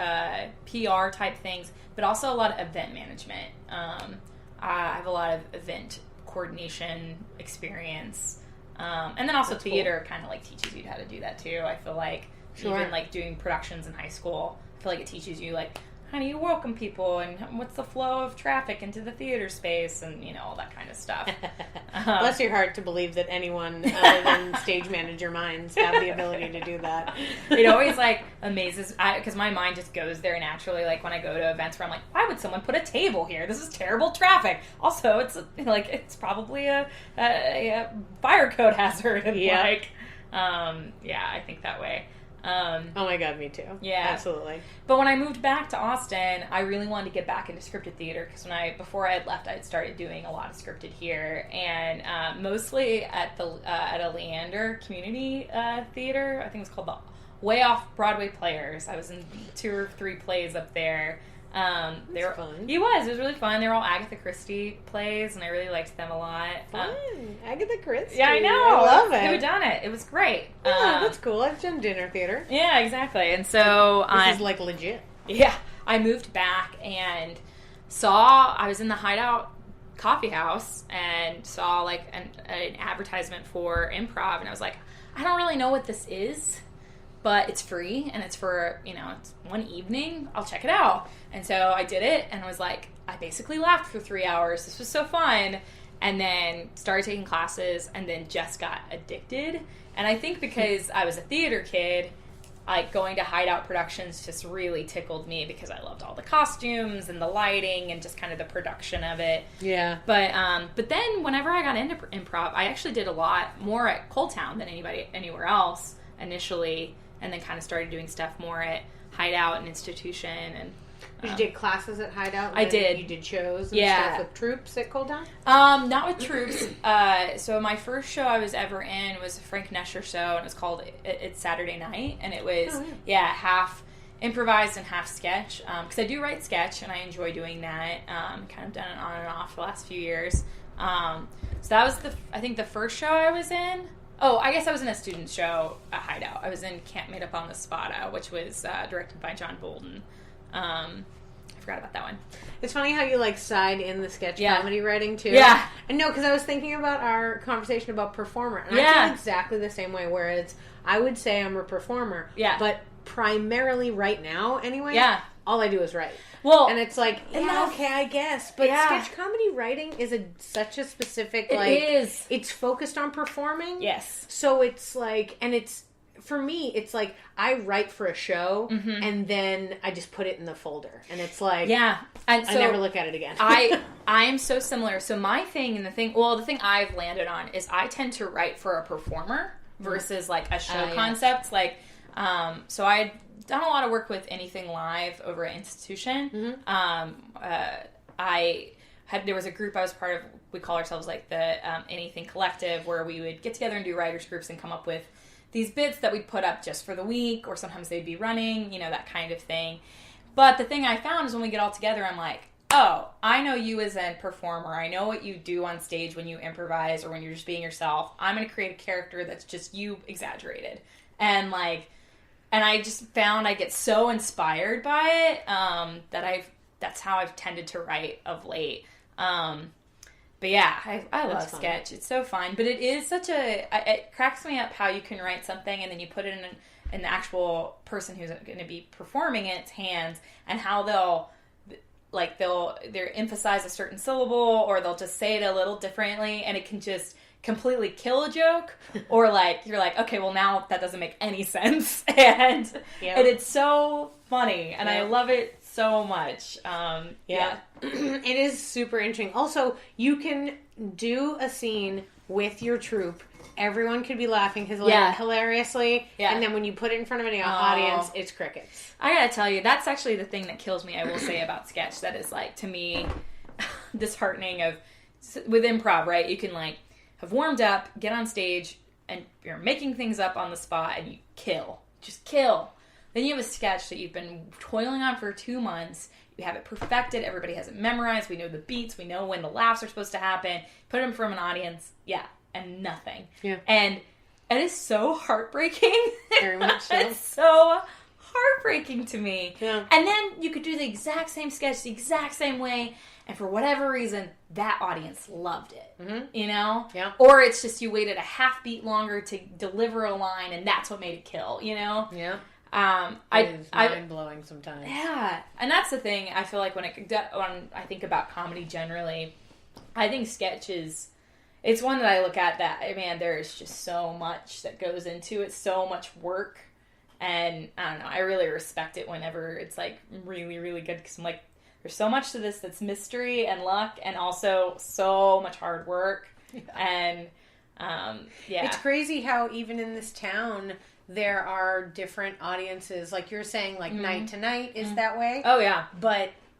PR type things, but also a lot of event management. I have a lot of event coordination experience, and then also theater kind of like teaches you how to do that too. I feel like even like doing productions in high school, I feel like it teaches you like how do you welcome people and what's the flow of traffic into the theater space and, all that kind of stuff. Bless your heart to believe that anyone other than stage manager minds have the ability to do that. It always, like, amazes, because my mind just goes there naturally, like, when I go to events where I'm like, why would someone put a table here? This is terrible traffic. Also, it's probably a fire code hazard. And, I think that way. Oh my god, me too. Yeah, absolutely. But when I moved back to Austin, I really wanted to get back into scripted theater because before I had left, I had started doing a lot of scripted here, and mostly at a Leander community theater. I think it was called the Way Off Broadway Players. I was in 2 or 3 plays up there. They were fun. It was really fun. They were all Agatha Christie plays, and I really liked them a lot. Fun. Agatha Christie. Yeah, I know. I love it. Who done it? It was great. Yeah, that's cool. I've done dinner theater. Yeah, exactly. And so this is like legit. Yeah, I moved back and I was in the Hideout Coffee House and saw like an advertisement for Improv, and I was like, I don't really know what this is, but it's free and it's for, it's one evening. I'll check it out. And so I did it and was like, I basically laughed for 3 hours. This was so fun. and then started taking classes, and then just got addicted. And I think because I was a theater kid, like going to Hideout productions just really tickled me because I loved all the costumes and the lighting and just kind of the production of it. Yeah. But then whenever I got into improv, I actually did a lot more at Cold Town than anywhere else initially, and then kind of started doing stuff more at Hideout and Institution. And you did classes at Hideout? I did. You did shows and stuff with troops at Cold Town? Not with troops. So my first show I was ever in was a Frank Nesher show, and it was called It's Saturday Night, and it was, half improvised and half sketch, because I do write sketch, and I enjoy doing that. Kind of done it on and off the last few years. So that was, I think, the first show I was in. Oh, I guess I was in a student show at Hideout. I was in Camp Made Up on the Spot, which was directed by John Bolton. I forgot about that one. It's funny how you like side in the sketch comedy writing too. Yeah. And no, because I was thinking about our conversation about performer, and I feel exactly the same way. Whereas I would say I'm a performer, but primarily right now, anyway. Yeah. All I do is write. Well, and it's like, okay, I guess, but sketch comedy writing is such a specific it's focused on performing. Yes. So it's like, and it's. For me, it's like I write for a show, and then I just put it in the folder, and it's like, and so I never look at it again. I am so similar. So my thing and the thing I've landed on is I tend to write for a performer versus like a show concept. Like, so I'd done a lot of work with Anything Live over at Institution. There was a group I was part of. We call ourselves like the Anything Collective, where we would get together and do writers groups and come up with these bits that we'd put up just for the week, or sometimes they'd be running, that kind of thing. But the thing I found is when we get all together, I'm like, oh, I know you as a performer. I know what you do on stage when you improvise or when you're just being yourself. I'm going to create a character that's just you exaggerated. And I just found I get so inspired by it that's how I've tended to write of late. But yeah, I love sketch. It's so fun. But it is it cracks me up how you can write something and then you put it in the actual person who's going to be performing its hands, and how they'll emphasize a certain syllable, or they'll just say it a little differently, and it can just completely kill a joke, or you're like, okay, well now that doesn't make any sense, and it's so funny, and I love it so much. It is super interesting. Also, you can do a scene with your troupe. Everyone could be laughing hilariously, and then when you put it in front of an audience, it's crickets. I gotta tell you, that's actually the thing that kills me, I will say, about sketch. That is, to me, disheartening with improv, right? You can, have warmed up, get on stage, and you're making things up on the spot, and you kill. Just kill. Then you have a sketch that you've been toiling on for 2 months. You have it perfected. Everybody has it memorized. We know the beats. We know when the laughs are supposed to happen. Put them in front of an audience. And nothing. Yeah. And it is so heartbreaking. Very much so. It's so heartbreaking to me. Yeah. And then you could do the exact same sketch the exact same way, and for whatever reason, that audience loved it. Mm-hmm. Yeah. Or it's just you waited a half beat longer to deliver a line, and that's what made it kill, Yeah. It's mind-blowing sometimes. Yeah. And that's the thing, I feel like when I think about comedy generally, I think sketch it's one that I look at that, man, there's just so much that goes into it, so much work, and I don't know, I really respect it whenever it's really, really good, because I'm there's so much to this that's mystery and luck, and also so much hard work, and It's crazy how even in this town, there are different audiences, like you're saying, Night to Night is that way. Oh, yeah.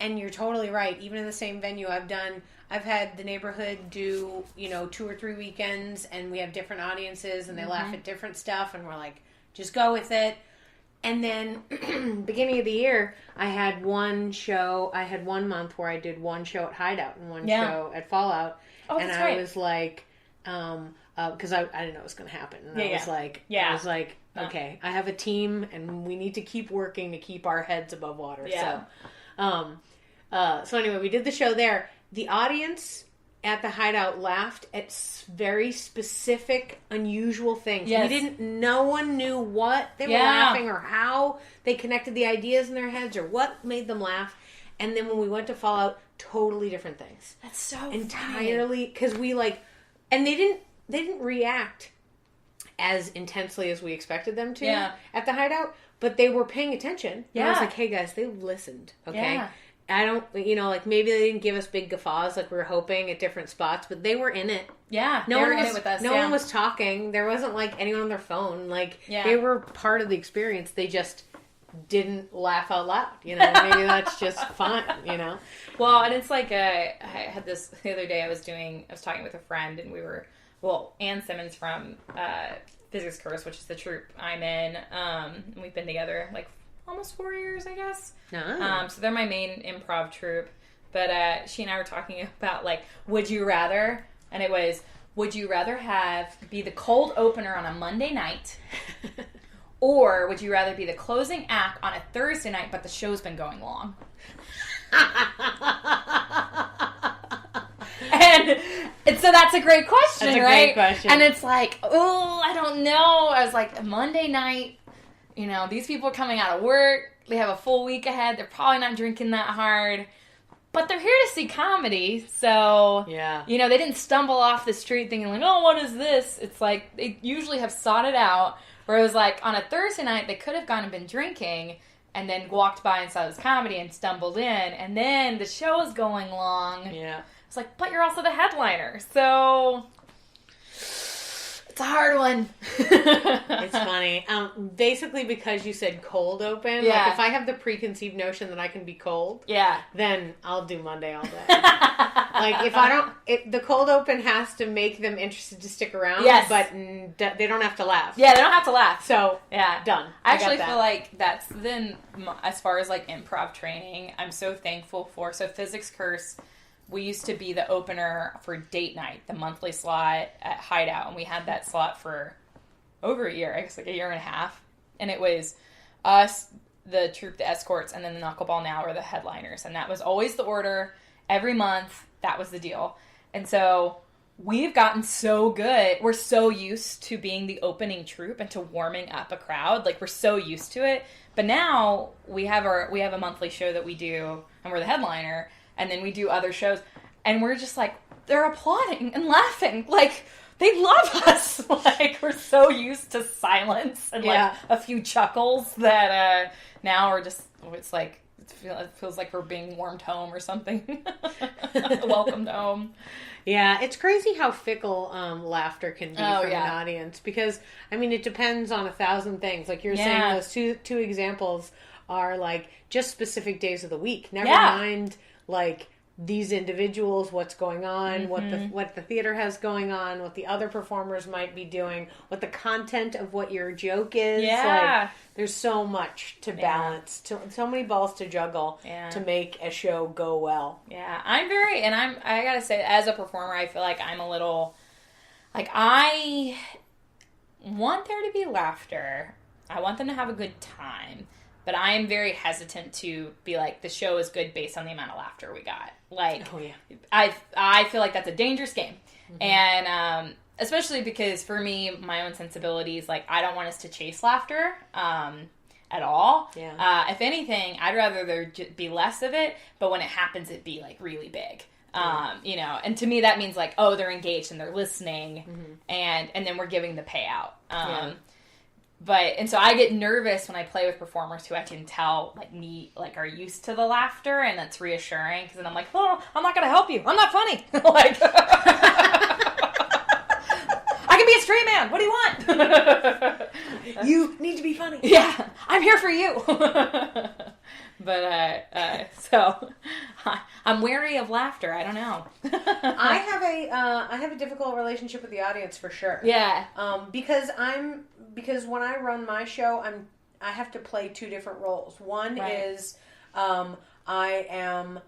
And you're totally right, even in the same venue, I've had the neighborhood do, 2 or 3 weekends, and we have different audiences, and they laugh at different stuff, and we're like, just go with it. And then, beginning of the year, I had one month where I did one show at Hideout and one show at Fallout. Oh, and that's I right. was like, because I didn't know it was going to happen. And I was like, okay, I have a team, and we need to keep working to keep our heads above water. Yeah. So anyway, we did the show there. The audience at the Hideout laughed at very specific, unusual things. Yes. No one knew what they were laughing, or how they connected the ideas in their heads, or what made them laugh. And then when we went to Fallout, totally different things. That's so entirely because we like, and they didn't react as intensely as we expected them to at the hideout, but they were paying attention. Yeah, and I was like, hey guys, they listened. Okay, I don't, like maybe they didn't give us big guffaws like we were hoping at different spots, but they were in it. Yeah, no they one were was in it with us. No one was talking. There wasn't like anyone on their phone. Like they were part of the experience. They just didn't laugh out loud. Maybe that's just fun. Well, and it's like I had this the other day. I was talking with a friend, and Ann Simmons from Physics Course, which is the troupe I'm in. And we've been together like almost 4 years, I guess. So they're my main improv troupe. But she and I were talking about like, would you rather? And it was, would you rather be the cold opener on a Monday night, or would you rather be the closing act on a Thursday night, but the show's been going long? And so that's a great question, that's a right? Great question. And it's like, oh, I don't know. I was like, Monday night, these people are coming out of work. They have a full week ahead. They're probably not drinking that hard. But they're here to see comedy. So, they didn't stumble off the street thinking like, oh, what is this? It's like they usually have sought it out. Where it was like on a Thursday night, they could have gone and been drinking and then walked by and saw this comedy and stumbled in. And then the show is going long. Yeah. It's like, but you're also the headliner. So it's a hard one. It's funny. Basically, because you said cold open, like if I have the preconceived notion that I can be cold, then I'll do Monday all day. Like if I don't, the cold open has to make them interested to stick around. Yes. But they don't have to laugh. Yeah, they don't have to laugh. So done. I actually feel like that's then as far as like improv training, I'm so thankful for. So Physics Curse. We used to be the opener for Date Night, the monthly slot at Hideout, and we had that slot for over a year, I guess like a year and a half. And it was us, the troupe, the escorts, and then the Knuckleball Now were the headliners. And that was always the order. Every month, that was the deal. And so we've gotten so good. We're so used to being the opening troupe and to warming up a crowd. Like, we're so used to it. But now we have a monthly show that we do, and we're the headliner. And then we do other shows, and we're just like, they're applauding and laughing. Like, they love us. Like, we're so used to silence and, like, a few chuckles that now we're just, it's like, it feels like we're being warmed home or something. Welcomed home. Yeah, it's crazy how fickle laughter can be from an audience. Because, I mean, it depends on 1,000 things. Like, you're saying those two examples are, like, just specific days of the week. Never mind... like these individuals, what's going on, what the theater has going on, what the other performers might be doing, what the content of what your joke is. Like, there's so much to balance, so many balls to juggle to make a show go well. Yeah, I gotta say, as a performer, I feel like I'm a little, like, I want there to be laughter. I want them to have a good time. But I am very hesitant to be like, the show is good based on the amount of laughter we got. Like, I feel like that's a dangerous game. Mm-hmm. And especially because for me, my own sensibilities, like, I don't want us to chase laughter at all. Yeah. If anything, I'd rather there be less of it, but when it happens, it be, like, really big. And to me, that means, like, oh, they're engaged and they're listening, and then we're giving the payout. And so I get nervous when I play with performers who I can tell, like, are used to the laughter, and that's reassuring, because then I'm like, oh, I'm not going to help you. I'm not funny. Like, I can be a straight man. What do you want? You need to be funny. Yeah, I'm here for you. But, so, I'm wary of laughter. I don't know. I have a difficult relationship with the audience, for sure. Yeah. Because when I run my show, I have to play two different roles. One is I am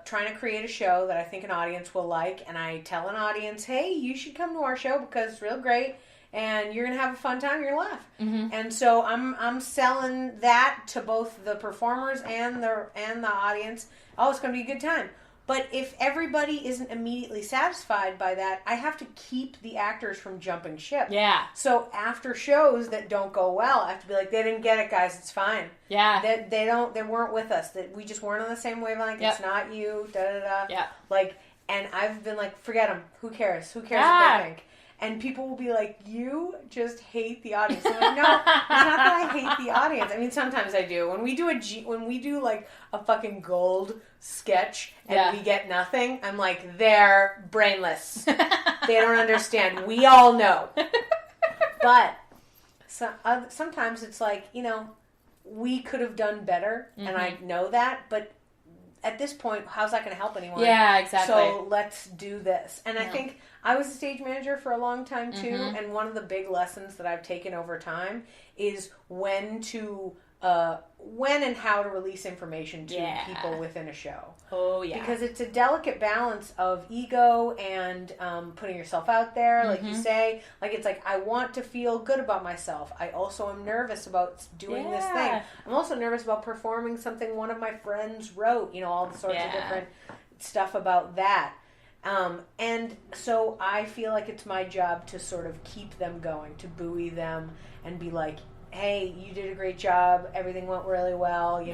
trying to create a show that I think an audience will like, and I tell an audience, hey, you should come to our show because it's real great, and you're going to have a fun time, you're going to laugh. Mm-hmm. And so I'm selling that to both the performers and the audience. Oh, it's going to be a good time. But if everybody isn't immediately satisfied by that, I have to keep the actors from jumping ship. Yeah. So after shows that don't go well, I have to be like, they didn't get it, guys. It's fine. Yeah. They weren't with us. That we just weren't on the same wavelength. Yep. It's not you. Da da da. Yeah. Like, and I've been like, forget them. Who cares? Who cares Yeah. what they think? And people will be like, you just hate the audience. I'm like, no, it's not that I hate the audience. I mean, sometimes I do. When we do like a fucking gold sketch and we get nothing, I'm like, they're brainless. They don't understand. We all know. But sometimes it's like, we could have done better, and I know that, but at this point, how's that going to help anyone? Yeah, exactly. So let's do this. And I think I was a stage manager for a long time too, and one of the big lessons that I've taken over time is when and how to release information to people within a show. Oh, yeah. Because it's a delicate balance of ego and putting yourself out there, like you say. Like, it's like, I want to feel good about myself. I also am nervous about doing this thing. I'm also nervous about performing something one of my friends wrote, all the sorts of different stuff about that. And so I feel like it's my job to sort of keep them going, to buoy them and be like, hey, you did a great job. Everything went really well.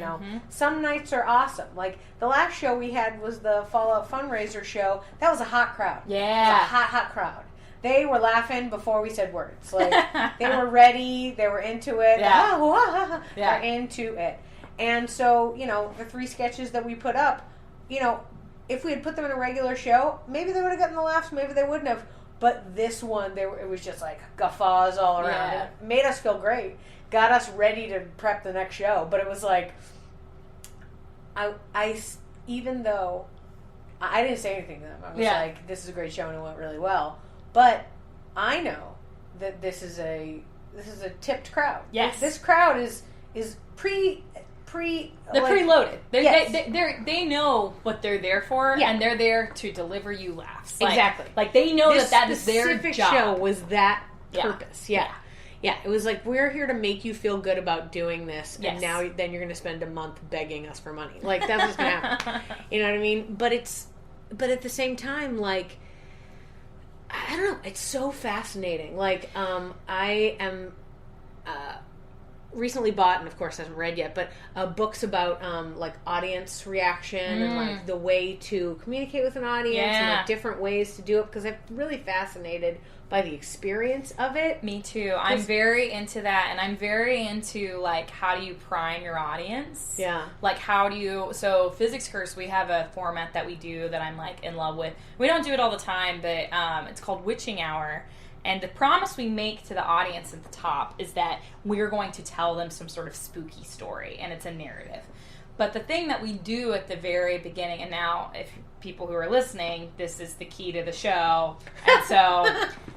Some nights are awesome. Like the last show we had was the Fallout fundraiser show. That was a hot crowd. Yeah. It was a hot crowd. They were laughing before we said words. Like they were ready. They were into it. Yeah. They're into it. And so, the 3 sketches that we put up, if we had put them in a regular show, maybe they would have gotten the laughs, maybe they wouldn't have. But this one, it was just like guffaws all around. Yeah. It made us feel great. Got us ready to prep the next show. But it was like, I even though I didn't say anything to them, I was like, this is a great show and it went really well. But I know that this is a tipped crowd. Yes. This crowd is they're preloaded. Yes. They know what they're there for, Yeah. and they're there to deliver you laughs. Exactly. Like they know this that is their job. Specific show was that purpose. Yeah. Yeah, it was like, we're here to make you feel good about doing this, Yes. and then you're going to spend a month begging us for money. Like, that's what's going to happen. You know what I mean? But at the same time, like, I don't know, it's so fascinating. Like, I am recently bought, and of course hasn't read yet, but books about like audience reaction and like the way to communicate with an audience and like different ways to do it, because I'm really fascinated by the experience of it. Me too. I'm very into that, and I'm very into like, how do you prime your audience? Yeah. Like, so Physics Curse, we have a format that we do that I'm like in love with. We don't do it all the time, but it's called Witching Hour. And the promise we make to the audience at the top is that we're going to tell them some sort of spooky story, and it's a narrative. But the thing that we do at the very beginning, and now if people who are listening, this is the key to the show, and so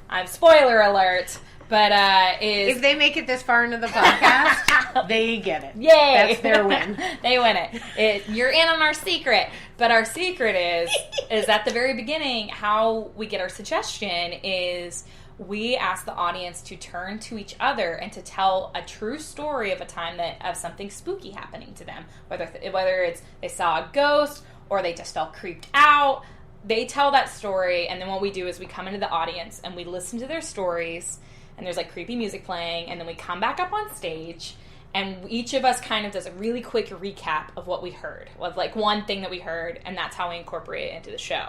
I'm spoiler alert, but is if they make it this far into the podcast, they get it. Yay! That's their win. They win it. You're in on our secret. But our secret is at the very beginning, how we get our suggestion is we ask the audience to turn to each other and to tell a true story of a time of something spooky happening to them. Whether it's they saw a ghost or they just felt creeped out. They tell that story, and then what we do is we come into the audience and we listen to their stories, and there's like creepy music playing, and then we come back up on stage, and each of us kind of does a really quick recap of what we heard, of like one thing that we heard, and that's how we incorporate it into the show.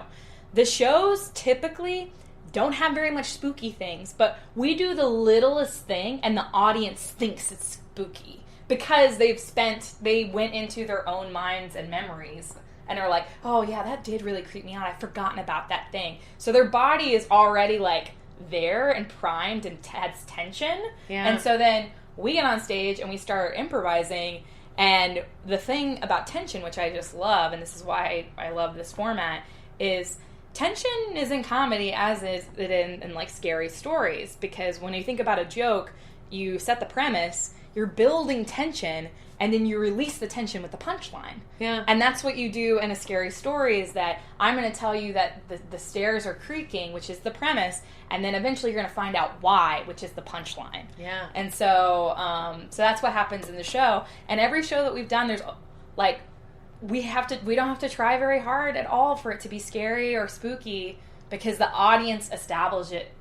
The shows typically don't have very much spooky things, but we do the littlest thing and the audience thinks it's spooky because they went into their own minds and memories and are like, oh yeah, that did really creep me out. I've forgotten about that thing. So their body is already like there and primed and has tension. Yeah. And so then we get on stage and we start improvising, and the thing about tension, which I just love, and this is why I love this format, is tension is in comedy as is it in like scary stories, because when you think about a joke, you set the premise, you're building tension, and then you release the tension with the punchline. Yeah. And that's what you do in a scary story, is that I'm going to tell you that the stairs are creaking, which is the premise, and then eventually you're going to find out why, which is the punchline. Yeah. And so so that's what happens in the show. And every show that we've done, there's like we don't have to try very hard at all for it to be scary or spooky, because the audience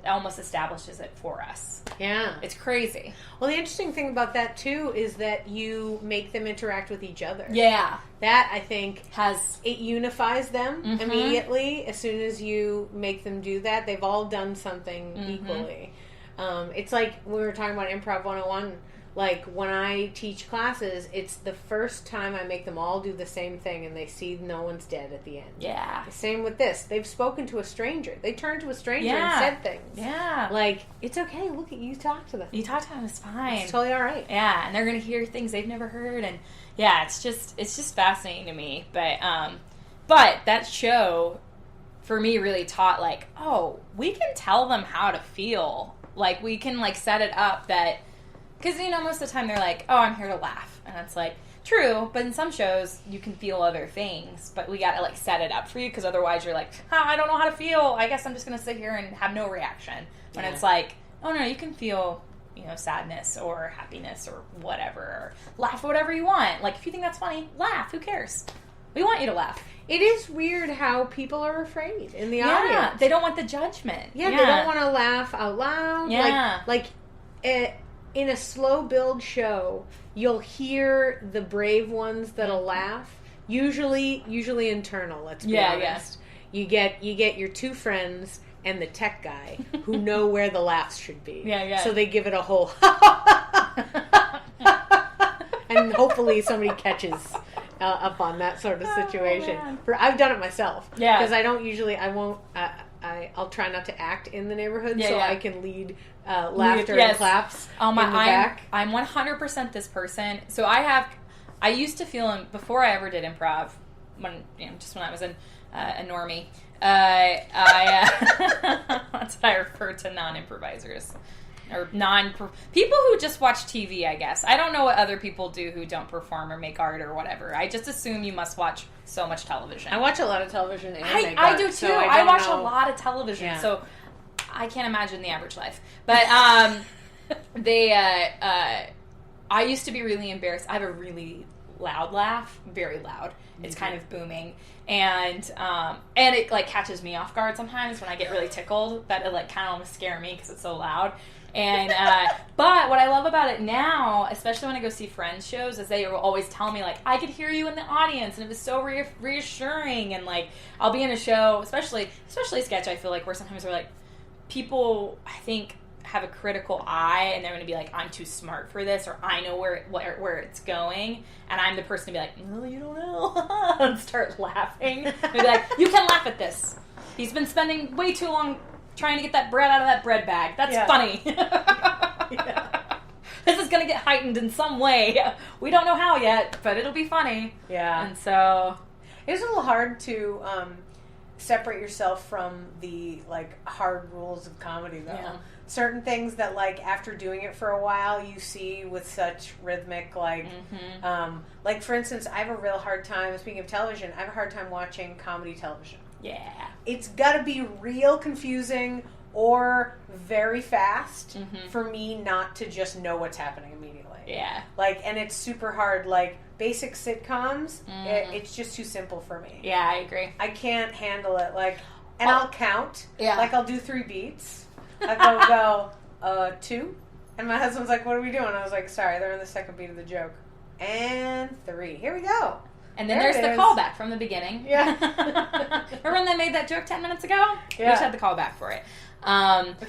almost establishes it for us. Yeah. It's crazy. Well, the interesting thing about that, too, is that you make them interact with each other. Yeah. That, I think, it unifies them immediately. As soon as you make them do that, they've all done something equally. It's like we were talking about Improv 101. Like, when I teach classes, it's the first time I make them all do the same thing, and they see no one's dead at the end. Yeah. Same with this. They've spoken to a stranger. They turned to a stranger and said things. Yeah. Like, it's okay. Look at you. Talk to them. You talk to them. It's fine. It's totally all right. Yeah, and they're going to hear things they've never heard, and yeah, it's just fascinating to me. But that show, for me, really taught, like, oh, we can tell them how to feel. Like, we can, like, set it up that... Because, you know, most of the time they're like, oh, I'm here to laugh. And it's like, true, but in some shows you can feel other things. But we got to, like, set it up for you, because otherwise you're like, I don't know how to feel. I guess I'm just going to sit here and have no reaction. When it's like, oh, no, you can feel, you know, sadness or happiness or whatever. Or laugh whatever you want. Like, if you think that's funny, laugh. Who cares? We want you to laugh. It is weird how people are afraid in the audience. Yeah, they don't want the judgment. Yeah, they don't want to laugh out loud. Yeah. In a slow build show, you'll hear the brave ones that'll laugh. Usually internal. Let's be honest. You get your two friends and the tech guy who know where the laughs should be. Yeah. So they give it a whole, and hopefully somebody catches up on that sort of situation. I've done it myself. Yeah. Because I'll try not to act in the neighborhood, I can lead laughter and claps in the back. I'm 100% this person. So I used to feel, before I ever did improv, when I was a normie, that's what I refer to non-improvisers. Or people who just watch TV, I guess. I don't know what other people do who don't perform or make art or whatever. I just assume you must watch so much television. I watch a lot of television and make I art, do too. So I watch a lot of television, so I can't imagine the average life. But I used to be really embarrassed. I have a really loud laugh, very loud. It's kind of booming, and it like catches me off guard sometimes when I get really tickled. That it like kind of almost scare me because it's so loud. And but what I love about it now, especially when I go see friends shows, is they will always tell me, like, I could hear you in the audience, and it was so reassuring. And like, I'll be in a show, especially sketch, I feel like, where sometimes we're like, people, I think, have a critical eye, and they're going to be like, I'm too smart for this, or I know where it's going, and I'm the person to be like, no, you don't know, and start laughing. And be like, you can laugh at this. He's been spending way too long trying to get that bread out of that bread bag. That's funny. This is going to get heightened in some way. We don't know how yet, but it'll be funny. Yeah. And so it's a little hard to separate yourself from the like hard rules of comedy, though. Yeah. Certain things that, like, after doing it for a while, you see with such rhythmic, like, like, for instance, I have a real hard time, speaking of television, I have a hard time watching comedy television. Yeah. It's got to be real confusing or very fast for me not to just know what's happening immediately. Yeah. Like, and it's super hard. Like, basic sitcoms, it's just too simple for me. Yeah, I agree. I can't handle it. Like, and I'll count. Yeah. Like, I'll do 3 beats. I go, 2. And my husband's like, what are we doing? I was like, sorry, they're on the second beat of the joke. And 3. Here we go. And then there's the callback from the beginning. Yeah. Remember when they made that joke 10 minutes ago? Yeah. We just had the callback for it.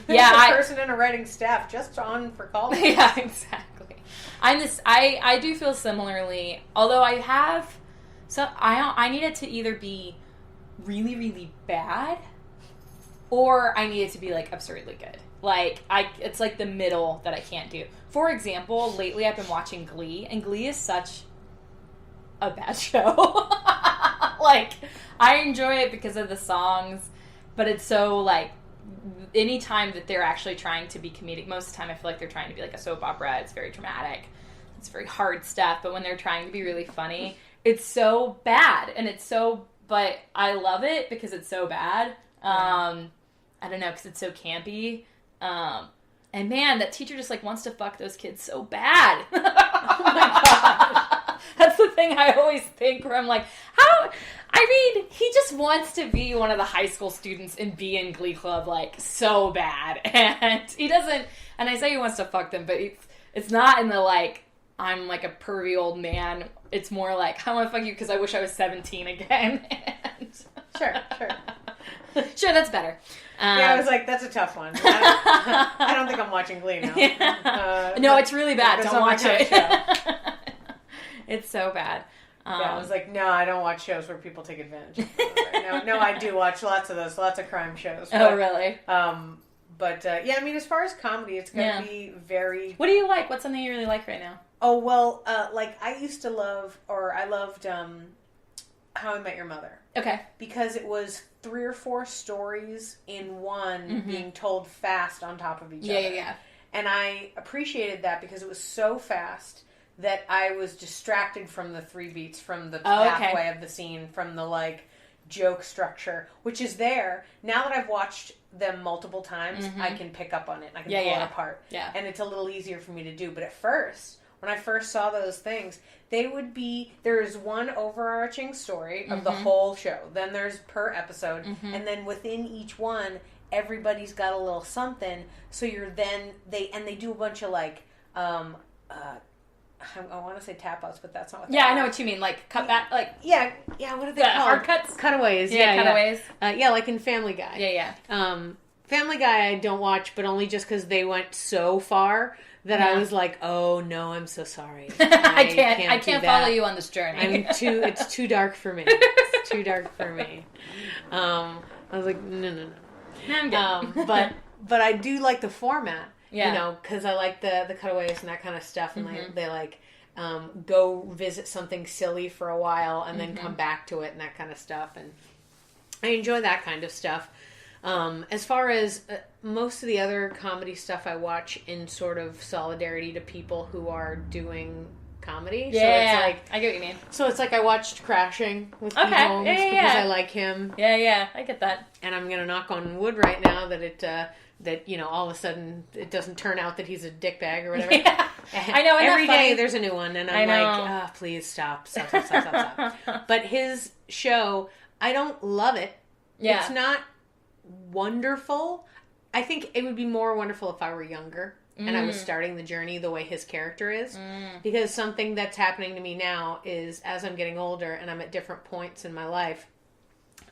There's a person in a writing staff just on for callback. Yeah, exactly. I do feel similarly, although I have, I need it to either be really, really bad, or I need it to be, like, absurdly good. Like, it's like the middle that I can't do. For example, lately I've been watching Glee, and Glee is such a bad show. Like, I enjoy it because of the songs, but it's so, like, anytime that they're actually trying to be comedic, most of the time I feel like they're trying to be like a soap opera. It's very dramatic. It's very hard stuff, but when they're trying to be really funny, it's so bad, and it's so, but I love it because it's so bad. I don't know, because it's so campy. And man, that teacher just, like, wants to fuck those kids so bad. Oh my god. That's the thing I always think where I'm like, how? I mean, he just wants to be one of the high school students and be in Glee Club, like, so bad. And he doesn't, and I say he wants to fuck them, but it's not in the, like, I'm like a pervy old man. It's more like, I want to fuck you because I wish I was 17 again. And Sure. Sure, that's better. Yeah, I was like, that's a tough one. I don't think I'm watching Glee now. Yeah. No, it's really bad. Don't watch it. It's so bad. Yeah, I was like, no, I don't watch shows where people take advantage of them. No, I do watch lots of those, lots of crime shows. But, oh, really? Yeah, I mean, as far as comedy, it's going to be very... What do you like? What's something you really like right now? Oh, well, like, I used to love, or I loved How I Met Your Mother. Okay. Because it was 3 or 4 stories in one being told fast on top of each other. Yeah. And I appreciated that because it was so fast that I was distracted from the 3 beats, from the pathway of the scene, from the, like, joke structure, which is there. Now that I've watched them multiple times, I can pick up on it. And I can pull it apart. Yeah. And it's a little easier for me to do. But at first, when I first saw those things, there is one overarching story of the whole show. Then there's per episode. And then within each one, everybody's got a little something. So they do a bunch of, like, I want to say tap outs, but that's not what they are. I know what you mean. Like, cut back, like... Yeah, what are they called? Hard cuts? Cutaways. Yeah, cutaways. Like in Family Guy. Yeah. Family Guy I don't watch, but only just because they went so far that I was like, oh, no, I'm so sorry. I can't follow you on this journey. It's too dark for me. It's too dark for me. I was like, no. I'm good. But I do like the format. Yeah. Because I like the cutaways and that kind of stuff. And they like, go visit something silly for a while and then come back to it and that kind of stuff. And I enjoy that kind of stuff. As far as most of the other comedy stuff I watch in sort of solidarity to people who are doing comedy. Yeah, so it's like, I get what you mean. So it's like I watched Crashing with Pete Holmes because I like him. Yeah, I get that. And I'm going to knock on wood right now that all of a sudden it doesn't turn out that he's a dickbag or whatever. Yeah. I know. Every day there's a new one, and I'm like, please stop. But his show, I don't love it. Yeah. It's not wonderful. I think it would be more wonderful if I were younger and I was starting the journey the way his character is. Because something that's happening to me now is as I'm getting older and I'm at different points in my life,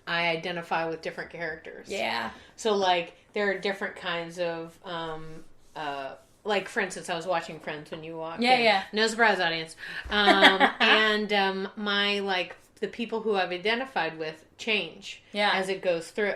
I identify with different characters. Yeah. So, like, there are different kinds of, like, for instance, I was watching Friends when you walked in. Yeah. No surprise, audience. And my, like, the people who I've identified with change as it goes through.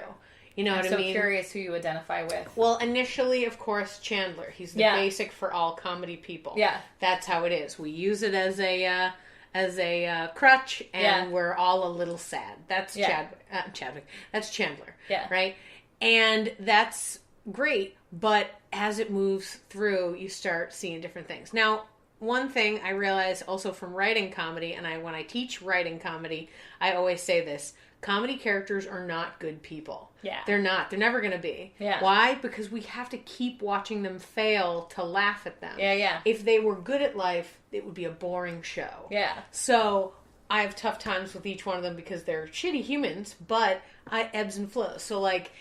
You know what I mean? I'm so curious who you identify with. Well, initially, of course, Chandler. He's the basic for all comedy people. Yeah. That's how it is. We use it as a crutch, and we're all a little sad. That's Chadwick. That's Chandler. Yeah. Right? And that's great, but as it moves through, you start seeing different things. Now, one thing I realize also from writing comedy, and when I teach writing comedy, I always say this. Comedy characters are not good people. Yeah. They're not. They're never going to be. Yeah. Why? Because we have to keep watching them fail to laugh at them. Yeah. If they were good at life, it would be a boring show. Yeah. So I have tough times with each one of them because they're shitty humans, but I ebbs and flows. So, like,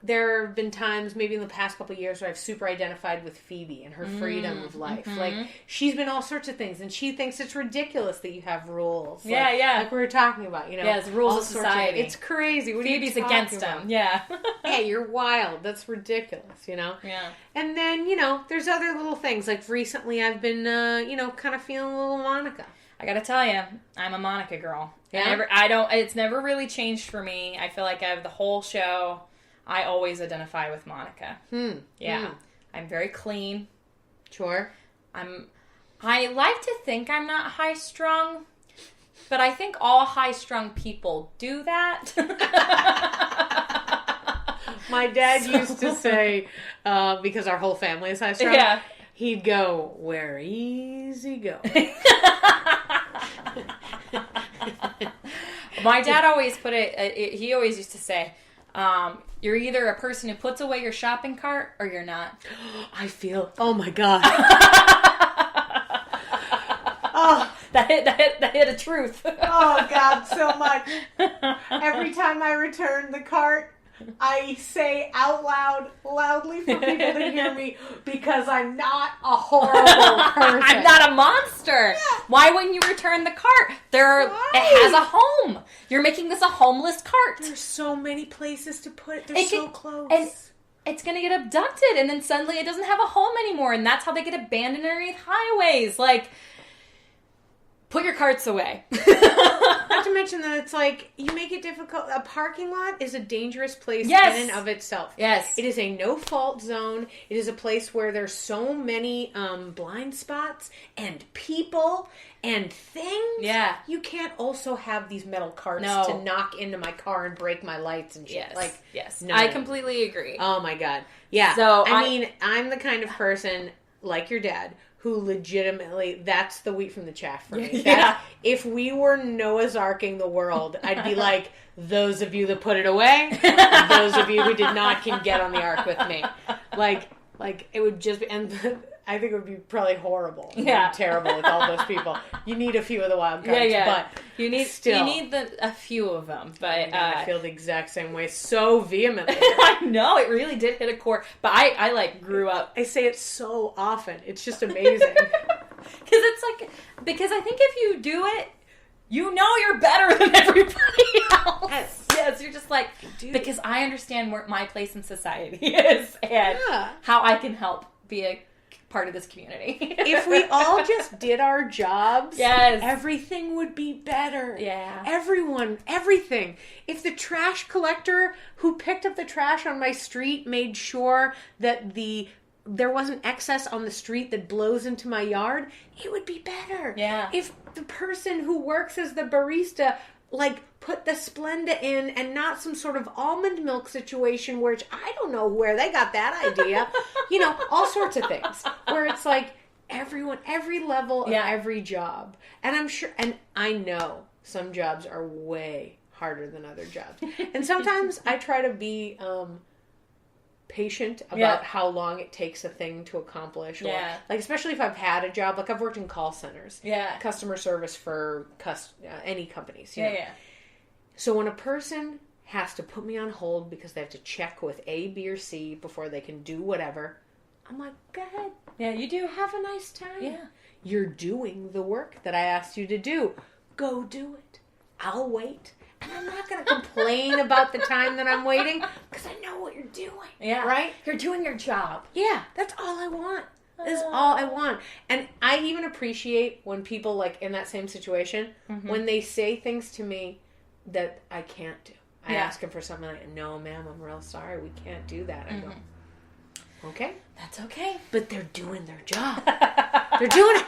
there have been times, maybe in the past couple of years, where I've super identified with Phoebe and her freedom of life. Like, she's been all sorts of things, and she thinks it's ridiculous that you have rules. Like we were talking about, Yeah, it's rules of society. It's crazy. Phoebe's against them. Yeah. Yeah, you're wild. That's ridiculous, Yeah. And then, there's other little things. Like, recently I've been, kind of feeling a little Monica. I gotta tell you, I'm a Monica girl. Yeah? It's never really changed for me. I feel like I have the whole show. I always identify with Monica. Yeah. I'm very clean. Sure. I like to think I'm not high-strung, but I think all high-strung people do that. My dad used to say, because our whole family is high-strung, he'd go, where easy go. My dad always put it, he always used to say, you're either a person who puts away your shopping cart or you're not. Oh my God. That hit a truth. Oh, God, so much. Every time I return the cart, I say out loudly for people to hear me, because I'm not a horrible person. I'm not a monster. Yeah. Why wouldn't you return the cart? It has a home. You're making this a homeless cart. There's so many places to put it. They're so close. And it's going to get abducted, and then suddenly it doesn't have a home anymore, and that's how they get abandoned underneath highways. Like, put your carts away. Not to mention that it's like, you make it difficult. A parking lot is a dangerous place in and of itself. Yes. It is a no-fault zone. It is a place where there's so many blind spots and people and things. Yeah. You can't also have these metal carts to knock into my car and break my lights and shit. Yes. Like, yes. No. I completely agree. Oh, my God. Yeah. So I mean, I'm the kind of person, like your dad, who legitimately, that's the wheat from the chaff for me. Yeah. If we were Noah's Arking the world, I'd be like, those of you that put it away, those of you who did not can get on the ark with me. Like it would just be, and I think it would be probably horrible. Yeah. Terrible with all those people. You need a few of the wild cards, but you need a few of them. But I feel the exact same way so vehemently. I know, it really did hit a chord. But I like grew up. I say it so often. It's just amazing. Because I think if you do it, you know you're better than everybody else. Yes, you're just like, because I understand where my place in society is and how I can help be a part of this community. If we all just did our jobs, yes, everything would be better. Yeah. Everything. If the trash collector who picked up the trash on my street made sure that there wasn't excess on the street that blows into my yard, it would be better. Yeah. If the person who works as the barista, like, put the Splenda in and not some sort of almond milk situation, which I don't know where they got that idea. All sorts of things. Where it's like, everyone, every level of every job. And I'm sure, and I know some jobs are way harder than other jobs. And sometimes I try to be patient about how long it takes a thing to accomplish. Or, like, especially if I've had a job, like I've worked in call centers. Yeah. Customer service for any companies. Yeah. So when a person has to put me on hold because they have to check with A, B, or C before they can do whatever, I'm like, go ahead. Yeah, you do. Have a nice time. Yeah. You're doing the work that I asked you to do. Go do it. I'll wait. And I'm not going to complain about the time that I'm waiting, because I know what you're doing. Yeah. Right? You're doing your job. Yeah. That's all I want. That's all I want. And I even appreciate when people, like, in that same situation, when they say things to me that I can't do. I ask them for something like, no, ma'am, I'm real sorry. We can't do that. I go, okay. That's okay. But they're doing their job. They're doing it.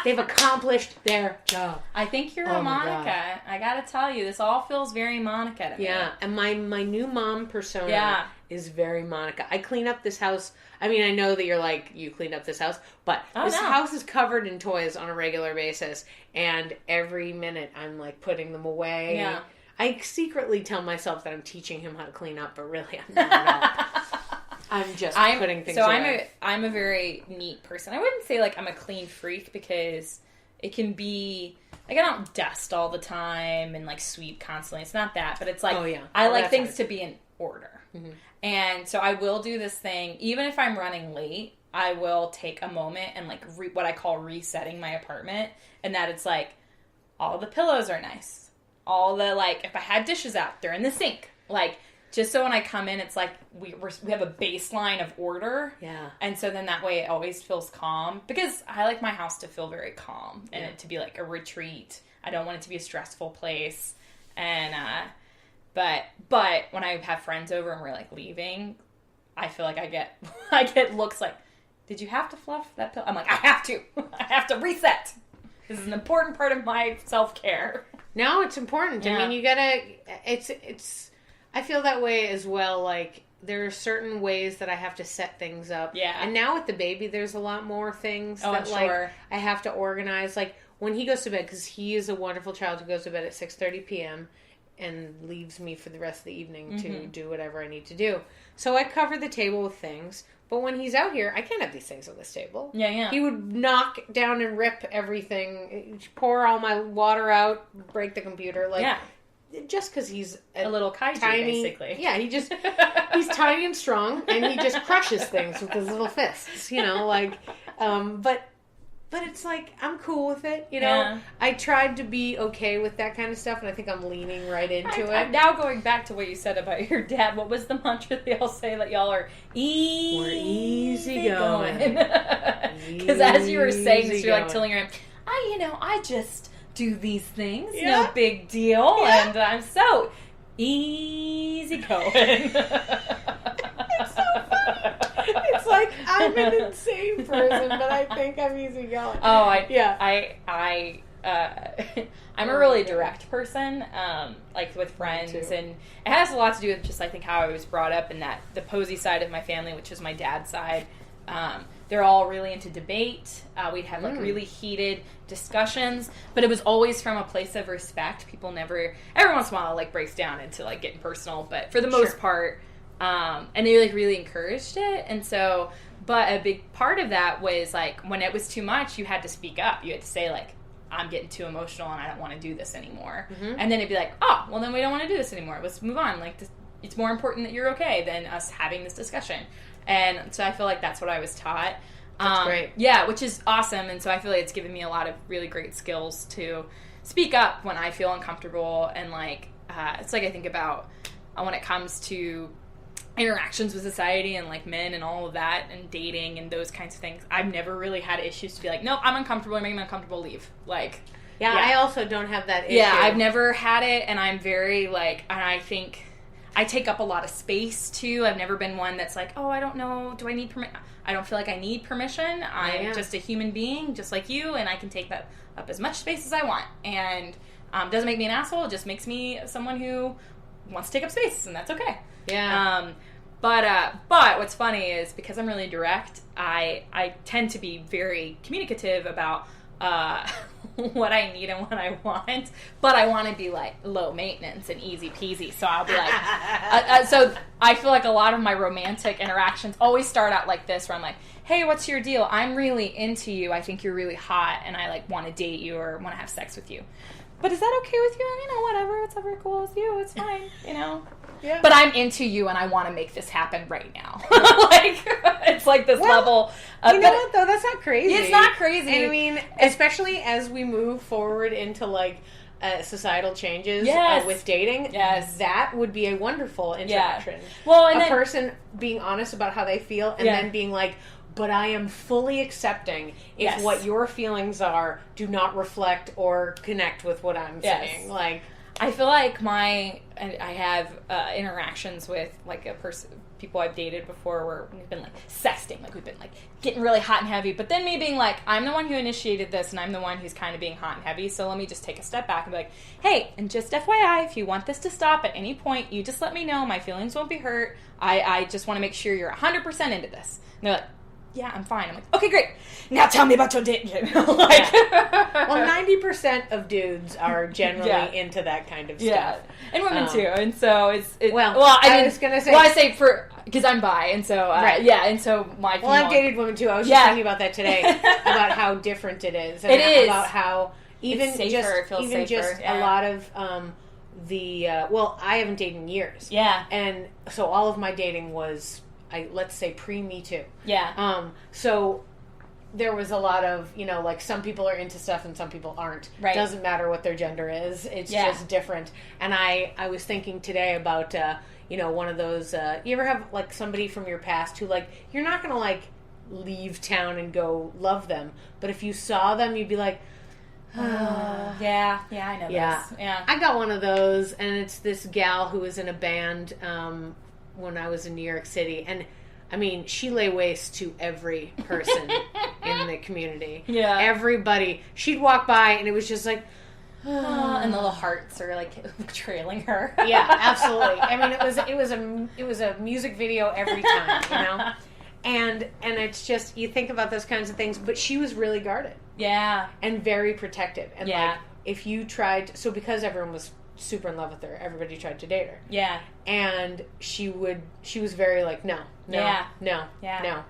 They've accomplished their job. I think you're a Monica. I gotta tell you, this all feels very Monica to me. Yeah, and my new mom persona is very Monica. I clean up this house. I mean, I know that you're like, you cleaned up this house, but this house is covered in toys on a regular basis, and every minute I'm like putting them away. Yeah. I secretly tell myself that I'm teaching him how to clean up, but really I'm not at all. I'm just putting things away. I'm a very neat person. I wouldn't say like I'm a clean freak, because it can be like I don't dust all the time and like sweep constantly. It's not that, but it's like I like things to be in order. Mm-hmm. And so I will do this thing even if I'm running late. I will take a moment and like what I call resetting my apartment, and that it's like all the pillows are nice. All the like if I had dishes out, they're in the sink. Like, just so when I come in, it's like we have a baseline of order. Yeah. And so then that way it always feels calm. Because I like my house to feel very calm. And it to be like a retreat. I don't want it to be a stressful place. And, but when I have friends over and we're like leaving, I feel like I get looks like, did you have to fluff that pillow? I'm like, I have to. I have to reset. This is an important part of my self-care. No, it's important. Yeah. I mean, you gotta, I feel that way as well. Like, there are certain ways that I have to set things up. Yeah. And now with the baby, there's a lot more things that, like, I have to organize. Like, when he goes to bed, because he is a wonderful child who goes to bed at 6:30 p.m. and leaves me for the rest of the evening to do whatever I need to do. So I cover the table with things. But when he's out here, I can't have these things on this table. Yeah. He would knock down and rip everything, pour all my water out, break the computer. Just because he's a little kaiju, tiny, basically. Yeah, he's tiny and strong, and he just crushes things with his little fists, but it's like, I'm cool with it, Yeah. I tried to be okay with that kind of stuff, and I think I'm leaning right into it. I'm now going back to what you said about your dad. What was the mantra they all say? That y'all are easy going. Because as you were saying this, you're like telling your I just do these things, no big deal, and I'm so easy going. It's so fun. It's like, I'm an insane person, but I think I'm easygoing. Oh, I'm a really direct person, with friends, and it has a lot to do with just, I think, how I was brought up, and that the Posey side of my family, which is my dad's side, they're all really into debate. We'd have really heated discussions, but it was always from a place of respect. People never, every once in a while, breaks down into getting personal, but for the most part, and they really encouraged it. And so, but a big part of that was when it was too much, you had to speak up. You had to say I'm getting too emotional and I don't want to do this anymore. Mm-hmm. And then it'd be oh, well then we don't want to do this anymore. Let's move on. It's more important that you're okay than us having this discussion. And so I feel like that's what I was taught. That's great. Yeah, which is awesome. And so I feel like it's given me a lot of really great skills to speak up when I feel uncomfortable. And it's I think about when it comes to interactions with society and men and all of that and dating and those kinds of things, I've never really had issues to be nope, I'm uncomfortable, I'm making me uncomfortable, leave. Yeah, I also don't have that issue. Yeah, I've never had it, and I'm very and I think I take up a lot of space too. I've never been one that's oh, I don't know, do I need permission? I don't feel like I need permission. I'm just a human being just like you, and I can take that up as much space as I want. And doesn't make me an asshole, it just makes me someone who wants to take up space, and that's okay. Yeah. But what's funny is because I'm really direct, I tend to be very communicative about what I need and what I want, but I want to be low maintenance and easy peasy. So I'll be so I feel a lot of my romantic interactions always start out like this, where I'm hey, what's your deal? I'm really into you. I think you're really hot, and I want to date you or want to have sex with you. But is that okay with you? Whatever. It's ever cool with you. It's fine. Yeah. But I'm into you, and I want to make this happen right now. It's this level. You know what, though? That's not crazy. It's not crazy. And I mean, especially as we move forward into, societal changes with dating, that would be a wonderful interaction. Yeah. Well, and person being honest about how they feel, and then being but I am fully accepting if what your feelings are do not reflect or connect with what I'm saying. I feel I have interactions with people I've dated before where we've been sexting, we've been getting really hot and heavy, but then me being I'm the one who initiated this, and I'm the one who's kind of being hot and heavy, so let me just take a step back and be hey, and just FYI, if you want this to stop at any point, you just let me know, my feelings won't be hurt, I just want to make sure you're 100% into this. And they're yeah, I'm fine. I'm okay, great. Now tell me about your date. Well, 90% of dudes are generally into that kind of stuff. Yeah, and women too. And so I was gonna say. Well, I say because I'm bi, and so right. Yeah, and so my. Well, I've dated women too. I was just talking about that today, about how different it is, and about how even just a lot of I haven't dated in years. Yeah, and so all of my dating was. Let's say pre-Me Too. Yeah. So there was a lot of, some people are into stuff and some people aren't. Right. Doesn't matter what their gender is. It's just different. And I was thinking today about, one of those, you ever have, somebody from your past who, you're not going to, leave town and go love them. But if you saw them, you'd be like, yeah, I know this. Yeah. I got one of those, and it's this gal who was in a band, when I was in New York City, and I mean, she lay waste to every person in the community. Yeah, everybody. She'd walk by, and it was just and the little hearts are trailing her. Yeah, absolutely. I mean, it was a music video every time, and it's just you think about those kinds of things, but she was really guarded. Yeah, and very protective, and if you tried, so because everyone was super in love with her. Everybody tried to date her. Yeah. And she was very like, no. Yeah. No. Yeah.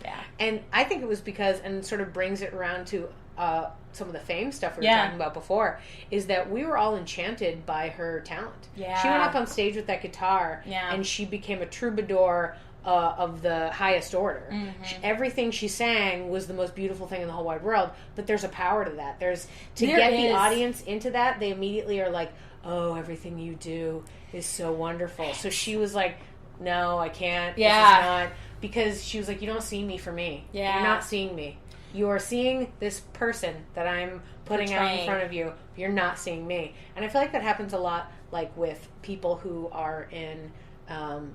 Yeah. And I think it was because, and sort of brings it around to some of the fame stuff we were talking about before, is that we were all enchanted by her talent. Yeah. She went up on stage with that guitar, and she became a troubadour of the highest order. Mm-hmm. Everything she sang was the most beautiful thing in the whole wide world, but there's a power to that. There get the audience into that, they immediately are like, oh, everything you do is so wonderful. So she was like, no, I can't. Yeah. This is not. Because she was like, you don't see me for me. Yeah. You're not seeing me. You are seeing this person that I'm putting out in front of you. You're not seeing me. And I feel like that happens a lot, like with people who are in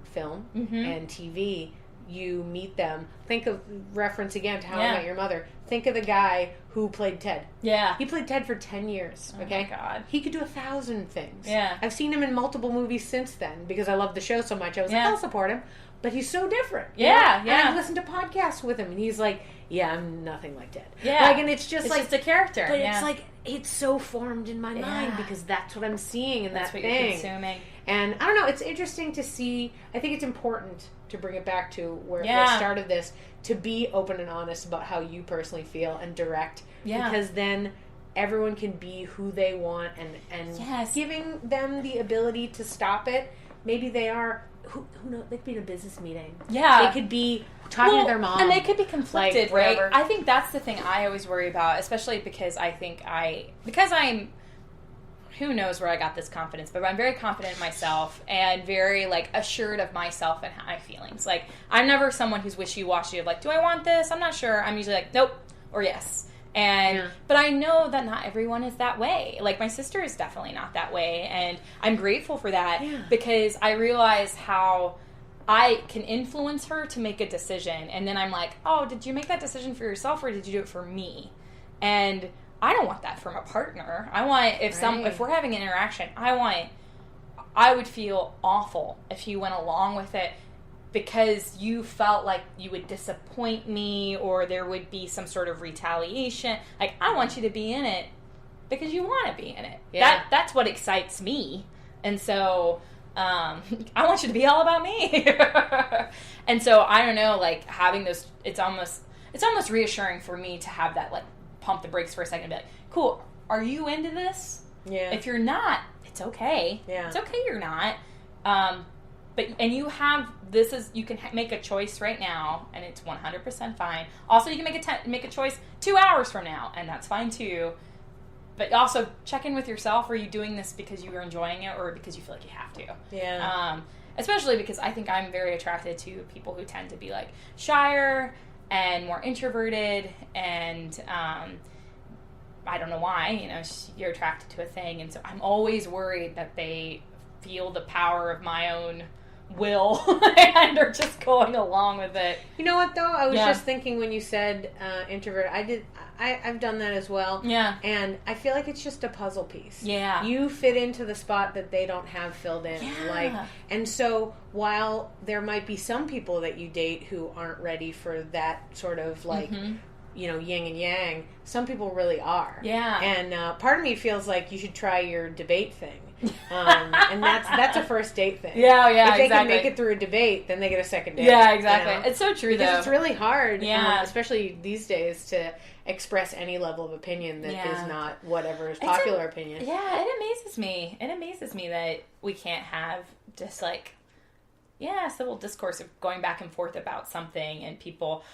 film and TV. You meet them. Think of, reference again to How I Met Your Mother. Think of the guy who played Ted. Yeah. He played Ted for 10 years. Okay? Oh my God. He could do 1,000 things. Yeah. I've seen him in multiple movies since then because I love the show so much. I was like, I'll support him. But he's so different. Yeah, And I've listened to podcasts with him, and he's like, yeah, I'm nothing like Ted. Yeah. Like, and it's just just a character. But it's like, it's so formed in my mind because that's what I'm seeing in that's that what thing. You're consuming. And I don't know, it's interesting to see. I think it's important to bring it back to where we started this, to be open and honest about how you personally feel and direct. Yeah. Because then everyone can be who they want, and giving them the ability to stop it. Maybe they are, who knows, they could be in a business meeting. Yeah. They could be talking to their mom. And they could be conflicted, like, right? I think that's the thing I always worry about, especially because because I'm, who knows where I got this confidence, but I'm very confident in myself and very, like, assured of myself and my feelings. Like, I'm never someone who's wishy-washy of, like, do I want this? I'm not sure. I'm usually like, nope, or yes. And but I know that not everyone is that way. Like, my sister is definitely not that way, and I'm grateful for that because I realize how I can influence her to make a decision, and then I'm like, oh, did you make that decision for yourself or did you do it for me? And I don't want that from a partner. I want, if we're having an interaction, I would feel awful if you went along with it because you felt like you would disappoint me or there would be some sort of retaliation. Like, I want you to be in it because you want to be in it. Yeah. That's what excites me. And so I want you to be all about me. And so, I don't know, like, having those, it's almost reassuring for me to have that, like, pump the brakes for a second and be like, cool, are you into this? Yeah. If you're not, it's okay. Yeah. It's okay you're not. And you have, you can make a choice right now, and it's 100% fine. Also, you can make a choice 2 hours from now, and that's fine too. But also, check in with yourself. Are you doing this because you are enjoying it, or because you feel like you have to? Yeah. Especially because I think I'm very attracted to people who tend to be, like, shyer and more introverted, and I don't know why. You know, you're attracted to a thing, and so I'm always worried that they feel the power of my own will and are just going along with it. You know what, though? I was just thinking when you said introvert, I've done that as well. Yeah. And I feel like it's just a puzzle piece. Yeah. You fit into the spot that they don't have filled in. Yeah. Like, and so while there might be some people that you date who aren't ready for that sort of, like, you know, yin and yang, some people really are. Yeah. And part of me feels like you should try your debate thing. And that's a first date thing. Yeah, if they can make it through a debate, then they get a second date. Yeah, exactly. You know? It's so true, because though. It's really hard, especially these days, to express any level of opinion that is not whatever is popular opinion. Yeah, it amazes me. It amazes me that we can't have just, like, civil discourse of going back and forth about something, and people,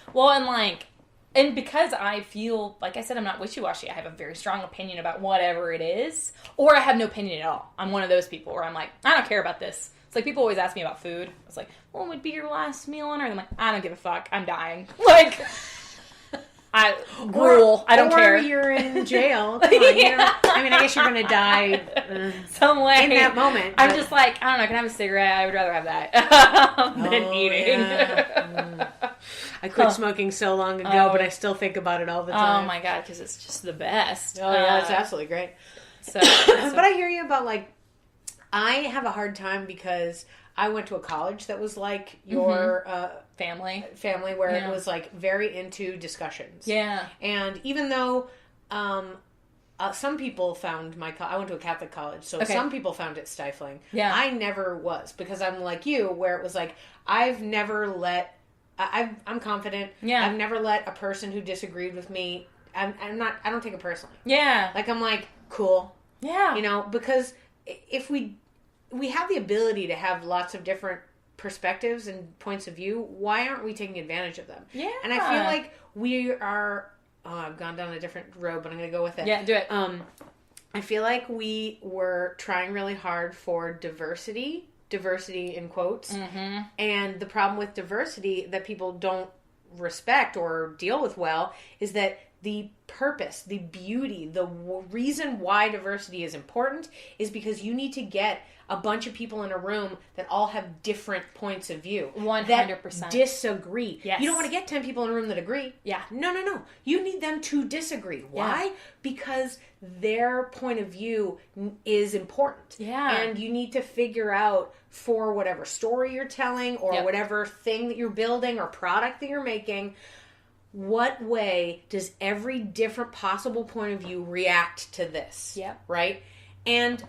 and because I feel, like I said, I'm not wishy-washy. I have a very strong opinion about whatever it is. Or I have no opinion at all. I'm one of those people where I'm like, I don't care about this. It's like, people always ask me about food. It's like, what would be your last meal on Earth? I'm like, I don't give a fuck. I'm dying. Like, I don't care. Or you're in jail. Come on, you know? I mean, I guess you're going to die some way in that moment. I'm just like, I don't know. Can I have a cigarette? I would rather have that than eating. Yeah. I quit smoking so long ago, but I still think about it all the time. Oh my God, because it's just the best. Oh yeah, it's absolutely great. But I hear you about, like, I have a hard time because I went to a college that was like your family where it was, like, very into discussions. Yeah. And even though some people found I went to a Catholic college, so some people found it stifling. Yeah. I never was, because I'm like you, where it was like, I've never let, I'm confident. Yeah. I've never let a person who disagreed with me, I don't take it personally. Yeah. Like, I'm like, cool. Yeah. You know, because if we have the ability to have lots of different perspectives and points of view, why aren't we taking advantage of them? Yeah. And I feel like we are, I've gone down a different road, but I'm going to go with it. Yeah, do it. I feel like we were trying really hard for diversity in quotes. Mm-hmm. And the problem with diversity that people don't respect or deal with well is that the purpose, the beauty, the reason why diversity is important is because you need to get a bunch of people in a room that all have different points of view. 100%. That disagree. Yes. You don't want to get 10 people in a room that agree. Yeah. No. You need them to disagree. Why? Yeah. Because their point of view is important. Yeah. And you need to figure out, for whatever story you're telling or whatever thing that you're building or product that you're making, what way does every different possible point of view react to this? Yep. Right? And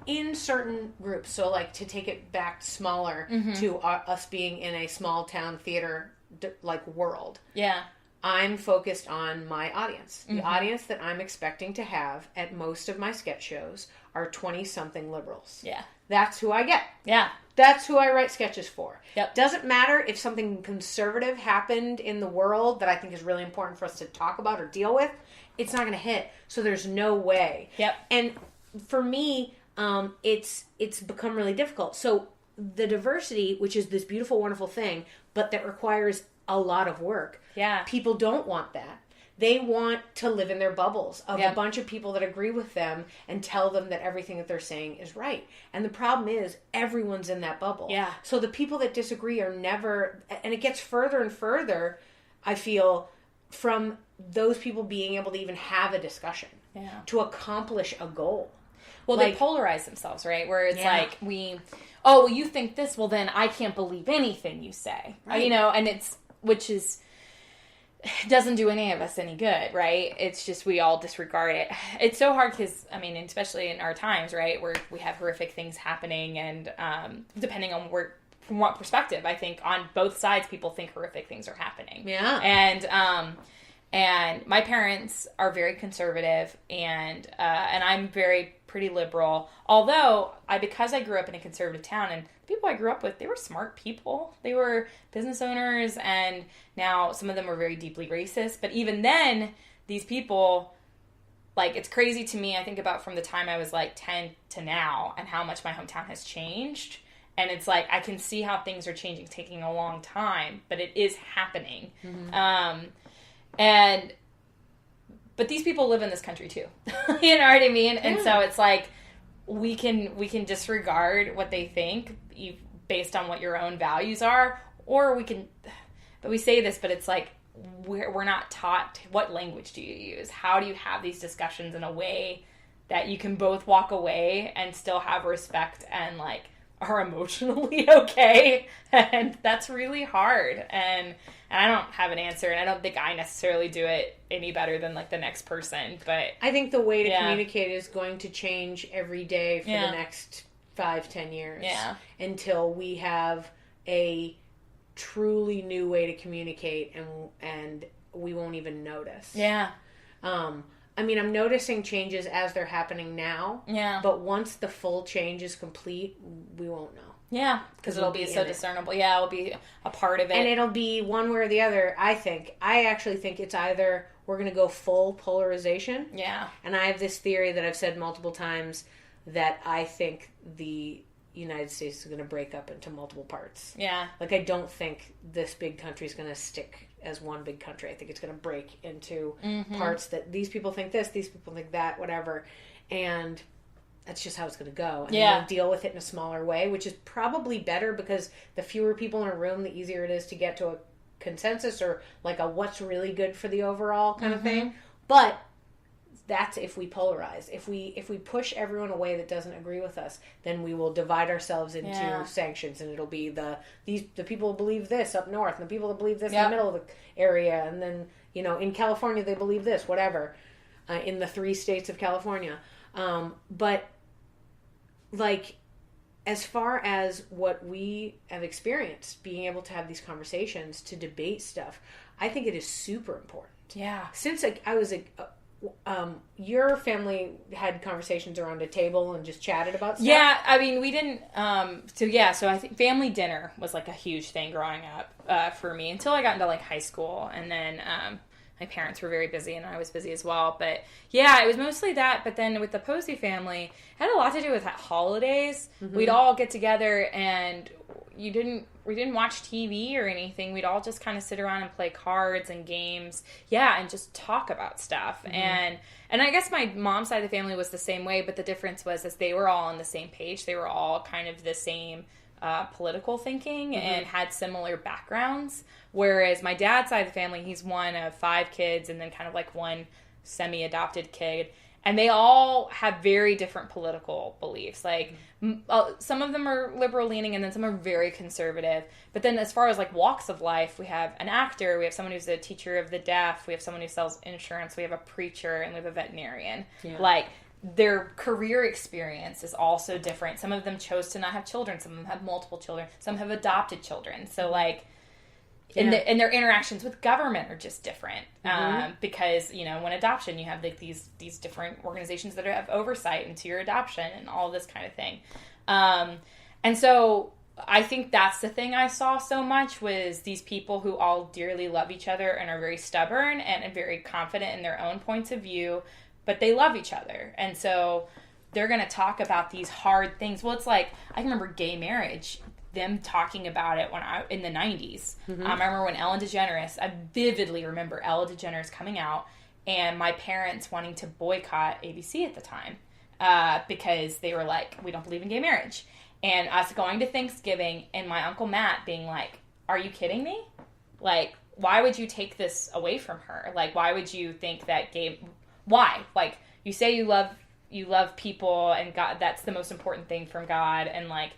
in certain groups, so like to take it back smaller to us being in a small town theater like world. Yeah. I'm focused on my audience. The audience that I'm expecting to have at most of my sketch shows are 20-something liberals. Yeah. That's who I get. Yeah. That's who I write sketches for. Yep. Doesn't matter if something conservative happened in the world that I think is really important for us to talk about or deal with. It's not going to hit. So there's no way. Yep. And for me, it's become really difficult. So the diversity, which is this beautiful, wonderful thing, but that requires a lot of work. Yeah. People don't want that. They want to live in their bubbles of a bunch of people that agree with them and tell them that everything that they're saying is right. And the problem is everyone's in that bubble. Yeah. So the people that disagree are never, and it gets further and further, I feel, from those people being able to even have a discussion to accomplish a goal. Well, they polarize themselves, right? Where it's like, well, you think this, well, then I can't believe anything you say. Right. You know, and which doesn't do any of us any good, right? It's just we all disregard it. It's so hard because, I mean, especially in our times, right, where we have horrific things happening, and depending on from what perspective, I think on both sides, people think horrific things are happening. Yeah. And my parents are very conservative, and I'm pretty liberal. Although because I grew up in a conservative town, and the people I grew up with, they were smart people. They were business owners, and now some of them were very deeply racist. But even then, these people, like, it's crazy to me. I think about from the time I was like 10 to now, and how much my hometown has changed. And it's like, I can see how things are changing, taking a long time, but it is happening. Mm-hmm. But these people live in this country too. You know what I mean? And so it's like, we can disregard what they think based on what your own values are, or but we say this, but it's like, we're not taught, what language do you use? How do you have these discussions in a way that you can both walk away and still have respect and like are emotionally okay? And that's really hard. And I don't have an answer, and I don't think I necessarily do it any better than like the next person. But I think the way to communicate is going to change every day for the next 5-10 years. Yeah. Until we have a truly new way to communicate, and we won't even notice. Yeah. I mean, I'm noticing changes as they're happening now. Yeah. But once the full change is complete, we won't know. Yeah, because it'll be so discernible. Yeah, it'll be a part of it. And it'll be one way or the other, I think. I actually think it's either we're going to go full polarization. Yeah. And I have this theory that I've said multiple times that I think the United States is going to break up into multiple parts. Yeah. Like, I don't think this big country is going to stick as one big country. I think it's going to break into parts that these people think this, these people think that, whatever. And that's just how it's going to go. And we'll deal with it in a smaller way, which is probably better, because the fewer people in a room, the easier it is to get to a consensus or like a what's really good for the overall kind of thing. But that's if we polarize. If we push everyone away that doesn't agree with us, then we will divide ourselves into sanctions, and it'll be the people who believe this up north, and the people that believe this in the middle of the area, and then in California they believe this, whatever, in the 3 states of California. But like, as far as what we have experienced, being able to have these conversations, to debate stuff, I think it is super important. Yeah. Since I was your family had conversations around a table and just chatted about stuff? Yeah, I mean, we didn't, so I think family dinner was like a huge thing growing up for me until I got into like high school, and then my parents were very busy and I was busy as well, but yeah, it was mostly that. But then with the Posey family, it had a lot to do with holidays. Mm-hmm. We'd all get together, and we didn't watch TV or anything. We'd all just kind of sit around and play cards and games. Yeah, and just talk about stuff. Mm-hmm. And I guess my mom's side of the family was the same way, but the difference was as they were all on the same page. They were all kind of the same political thinking and had similar backgrounds. Whereas my dad's side of the family, he's one of 5 kids and then kind of like one semi-adopted kid. And they all have very different political beliefs. Like, some of them are liberal-leaning, and then some are very conservative. But then as far as, like, walks of life, we have an actor, we have someone who's a teacher of the deaf, we have someone who sells insurance, we have a preacher, and we have a veterinarian. Yeah. Like, their career experience is also different. Some of them chose to not have children. Some of them have multiple children. Some have adopted children. So, like... And their interactions with government are just different because, when adoption, you have like these different organizations that have oversight into your adoption and all this kind of thing. And so I think that's the thing I saw so much was these people who all dearly love each other and are very stubborn and very confident in their own points of view, but they love each other. And so they're going to talk about these hard things. Well, it's like, I can remember gay marriage, them talking about it in the 90s. I remember when Ellen DeGeneres, I vividly remember Ellen DeGeneres coming out and my parents wanting to boycott ABC at the time because they were like, we don't believe in gay marriage. And us going to Thanksgiving and my Uncle Matt being like, are you kidding me? Like, why would you take this away from her? Like, why would you think that why? Like, you say you love people and God, that's the most important thing from God, and like,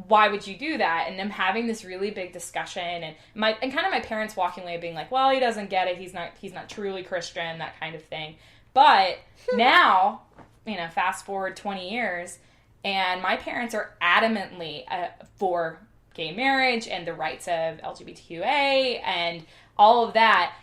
why would you do that? And them having this really big discussion, and kind of my parents walking away being like, well, he doesn't get it. He's not truly Christian, that kind of thing. But now, fast forward 20 years, and my parents are adamantly for gay marriage and the rights of LGBTQA and all of that.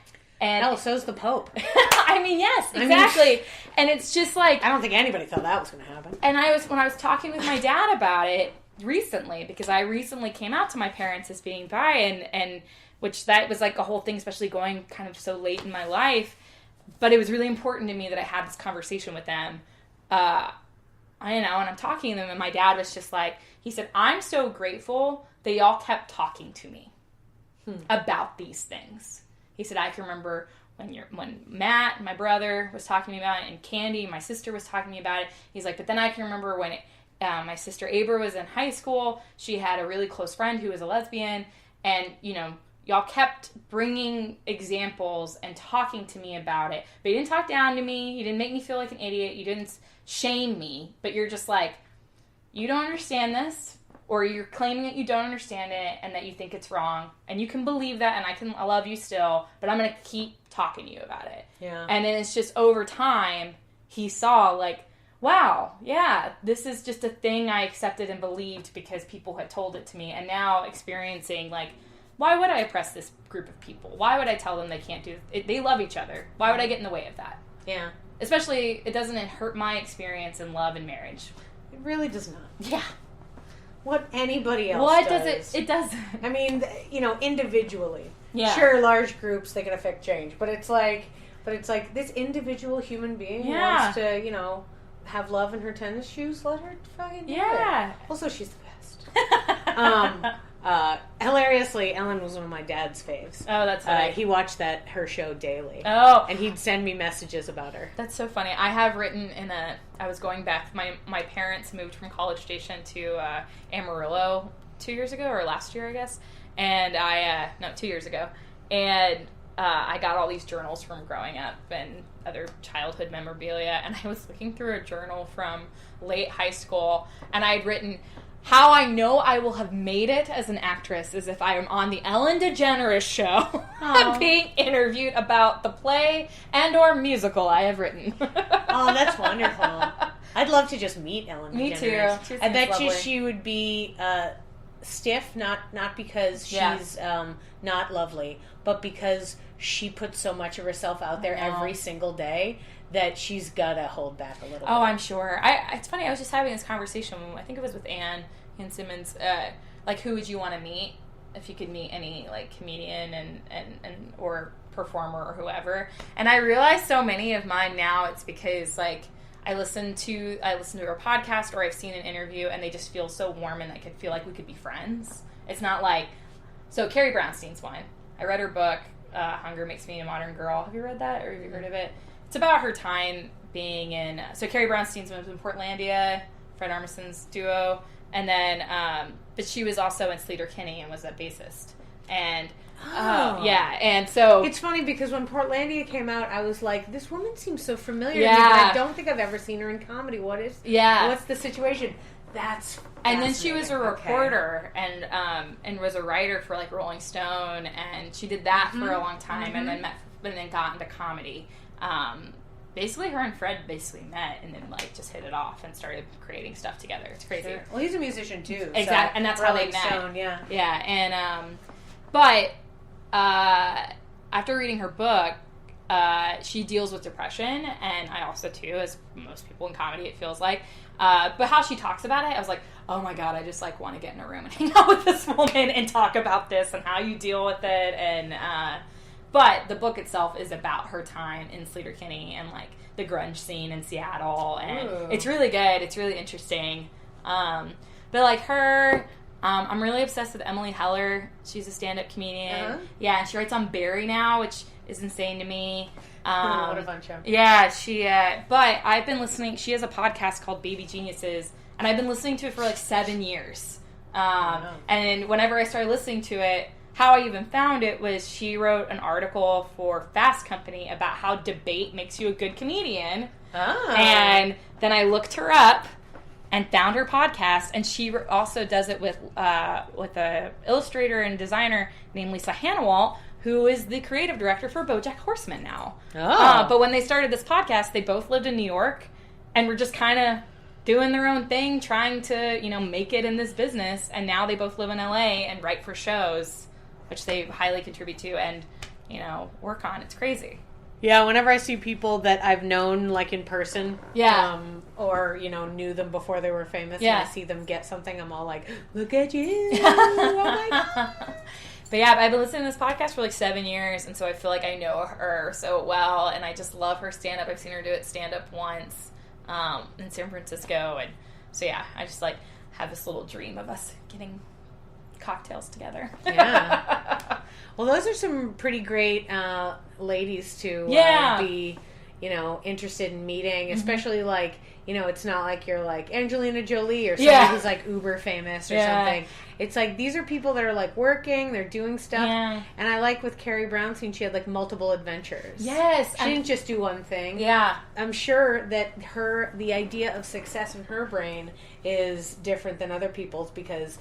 And so's the Pope. I mean, yes, exactly. And it's just like, I don't think anybody thought that was going to happen. And when I was talking with my dad about it recently, because I recently came out to my parents as being bi, and which that was like a whole thing, especially going kind of so late in my life. But it was really important to me that I had this conversation with them. I don't know, and I'm talking to them, and my dad was just like, he said, I'm so grateful that y'all kept talking to me about these things. He said, I can remember when Matt, my brother, was talking to me about it, and Candy, my sister, was talking to me about it. He's like, but then I can remember when my sister Abra was in high school. She had a really close friend who was a lesbian, and, y'all kept bringing examples and talking to me about it. But you didn't talk down to me. You didn't make me feel like an idiot. You didn't shame me. But you're just like, you don't understand this, or you're claiming that you don't understand it and that you think it's wrong. And you can believe that, and I love you still, but I'm going to keep talking to you about it. Yeah. And then it's just over time, he saw, like, wow, yeah, this is just a thing I accepted and believed because people had told it to me. And now experiencing, like, why would I oppress this group of people? Why would I tell them they can't do it? They love each other. Why would I get in the way of that? Yeah. Especially, it doesn't hurt my experience in love and marriage. It really does not. Yeah. What anybody else does. It doesn't. I mean, individually. Yeah. Sure, large groups, they can affect change. But it's like this individual human being wants to, have love in her tennis shoes. Let her fucking do it. Also, she's the best. Hilariously, Ellen was one of my dad's faves. Oh, that's funny. He watched her show daily. Oh. And he'd send me messages about her. That's so funny. I have written I was going back, my parents moved from College Station to Amarillo 2 years ago, or last year, I guess. And 2 years ago. And I got all these journals from growing up and other childhood memorabilia, and I was looking through a journal from late high school, and I had written, how I know I will have made it as an actress is if I am on the Ellen DeGeneres show being interviewed about the play and or musical I have written. Oh, that's wonderful. I'd love to just meet Ellen DeGeneres. Me too. I bet lovely. you she would be stiff, not because she's not lovely, but because she puts so much of herself out there every single day that she's got to hold back a little bit. Oh, I'm sure. It's funny, I was just having this conversation, I think it was with Ann Simmons, like, who would you want to meet if you could meet any, like, comedian and or performer or whoever, and I realize so many of mine now, it's because, like, I listen to a podcast or I've seen an interview and they just feel so warm and I could feel like we could be friends. It's not like, so Carrie Brownstein's one. I read her book, Hunger Makes Me a Modern Girl. Have you read that, or have you heard of it? It's about her time being in, so Carrie Brownstein's was in Portlandia, Fred Armisen's duo, and then, but she was also in Sleater-Kinney and was a bassist. And, and so... It's funny because when Portlandia came out, I was like, this woman seems so familiar Yeah. to me, but I don't think I've ever seen her in comedy. What's the situation? That's And then she was a reporter and was a writer for, like, Rolling Stone, and she did that for a long time, and then got into comedy. Basically, her and Fred met and then, like, just hit it off and started creating stuff together. It's crazy. Sure. Well, he's a musician, too. Exactly, so and that's how they met. Stone, yeah. Yeah, and, but after reading her book, she deals with depression, and I also, too, as most people in comedy, it feels like. But how she talks about it, I was like, oh my God, I just, like, want to get in a room and hang out with this woman and talk about this and how you deal with it, and, but the book itself is about her time in Sleater-Kinney and, like, the grunge scene in Seattle, and it's really good. It's really interesting. But, like, her, I'm really obsessed with Emily Heller. She's a stand-up comedian. Yeah, and she writes on Barry now, which is insane to me. What a bunch of... Yeah, but I've been listening, she has a podcast called Baby Geniuses, and I've been listening to it for, like, 7 years. And whenever I started listening to it, how I even found it was she wrote an article for Fast Company about how debate makes you a good comedian. And then I looked her up and found her podcast, and she also does it with a illustrator and designer named Lisa Hannawalt, who is the creative director for BoJack Horseman now. But when they started this podcast, they both lived in New York and were just kind of doing their own thing, trying to, make it in this business, and now they both live in LA and write for shows, which they highly contribute to and, work on. It's crazy. Yeah, whenever I see people that I've known, like, in person, or, knew them before they were famous, and I see them get something, I'm all like, look at you, oh my God. But yeah, I've been listening to this podcast for, like, 7 years, and so I feel like I know her so well, and I just love her stand-up. I've seen her do it stand-up once in San Francisco, and so, yeah, I just, like, have this little dream of us getting cocktails together. Yeah. Well, those are some pretty great ladies to be, interested in meeting, especially like, it's not like you're like Angelina Jolie or somebody who's like uber famous or something. It's like, these are people that are like working, they're doing stuff. Yeah. And I like with Carrie Brownstein, she had like multiple adventures. Yes. She didn't just do one thing. Yeah. I'm sure that the idea of success in her brain is different than other people's because,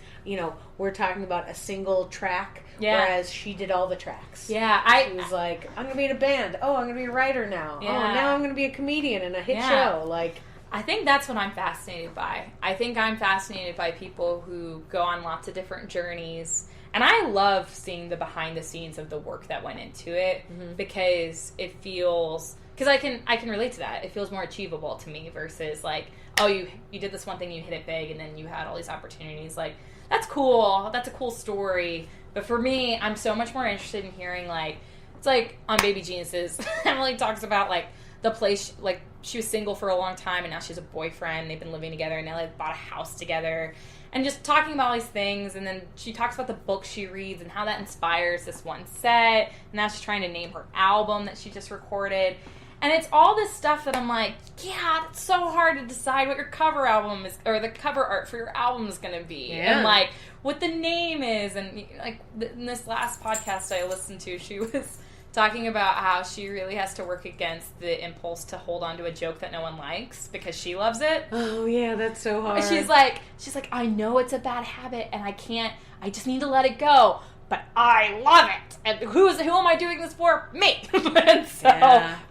we're talking about a single track, whereas she did all the tracks. Yeah. She was like, I'm going to be in a band. Oh, I'm going to be a writer now. Yeah. Oh, now I'm going to be a comedian in a hit show. Like, I think that's what I'm fascinated by. I think I'm fascinated by people who go on lots of different journeys. And I love seeing the behind the scenes of the work that went into it because it feels... Because I can relate to that. It feels more achievable to me versus like, oh, you did this one thing, you hit it big, and then you had all these opportunities. Like, that's cool. That's a cool story. But for me, I'm so much more interested in hearing, like... It's like on Baby Geniuses. Emily talks about, like, the place... Like, she was single for a long time, and now she has a boyfriend. They've been living together, and they like bought a house together, and just talking about all these things. And then she talks about the books she reads and how that inspires this one set. And now she's trying to name her album that she just recorded. And it's all this stuff that I'm like, yeah, it's so hard to decide what your cover album is, or the cover art for your album is going to be, and like what the name is. And like in this last podcast I listened to, she was talking about how she really has to work against the impulse to hold on to a joke that no one likes because she loves it. Oh yeah, that's so hard. She's like, I know it's a bad habit and I just need to let it go. But I love it. And who am I doing this for? Me. And so,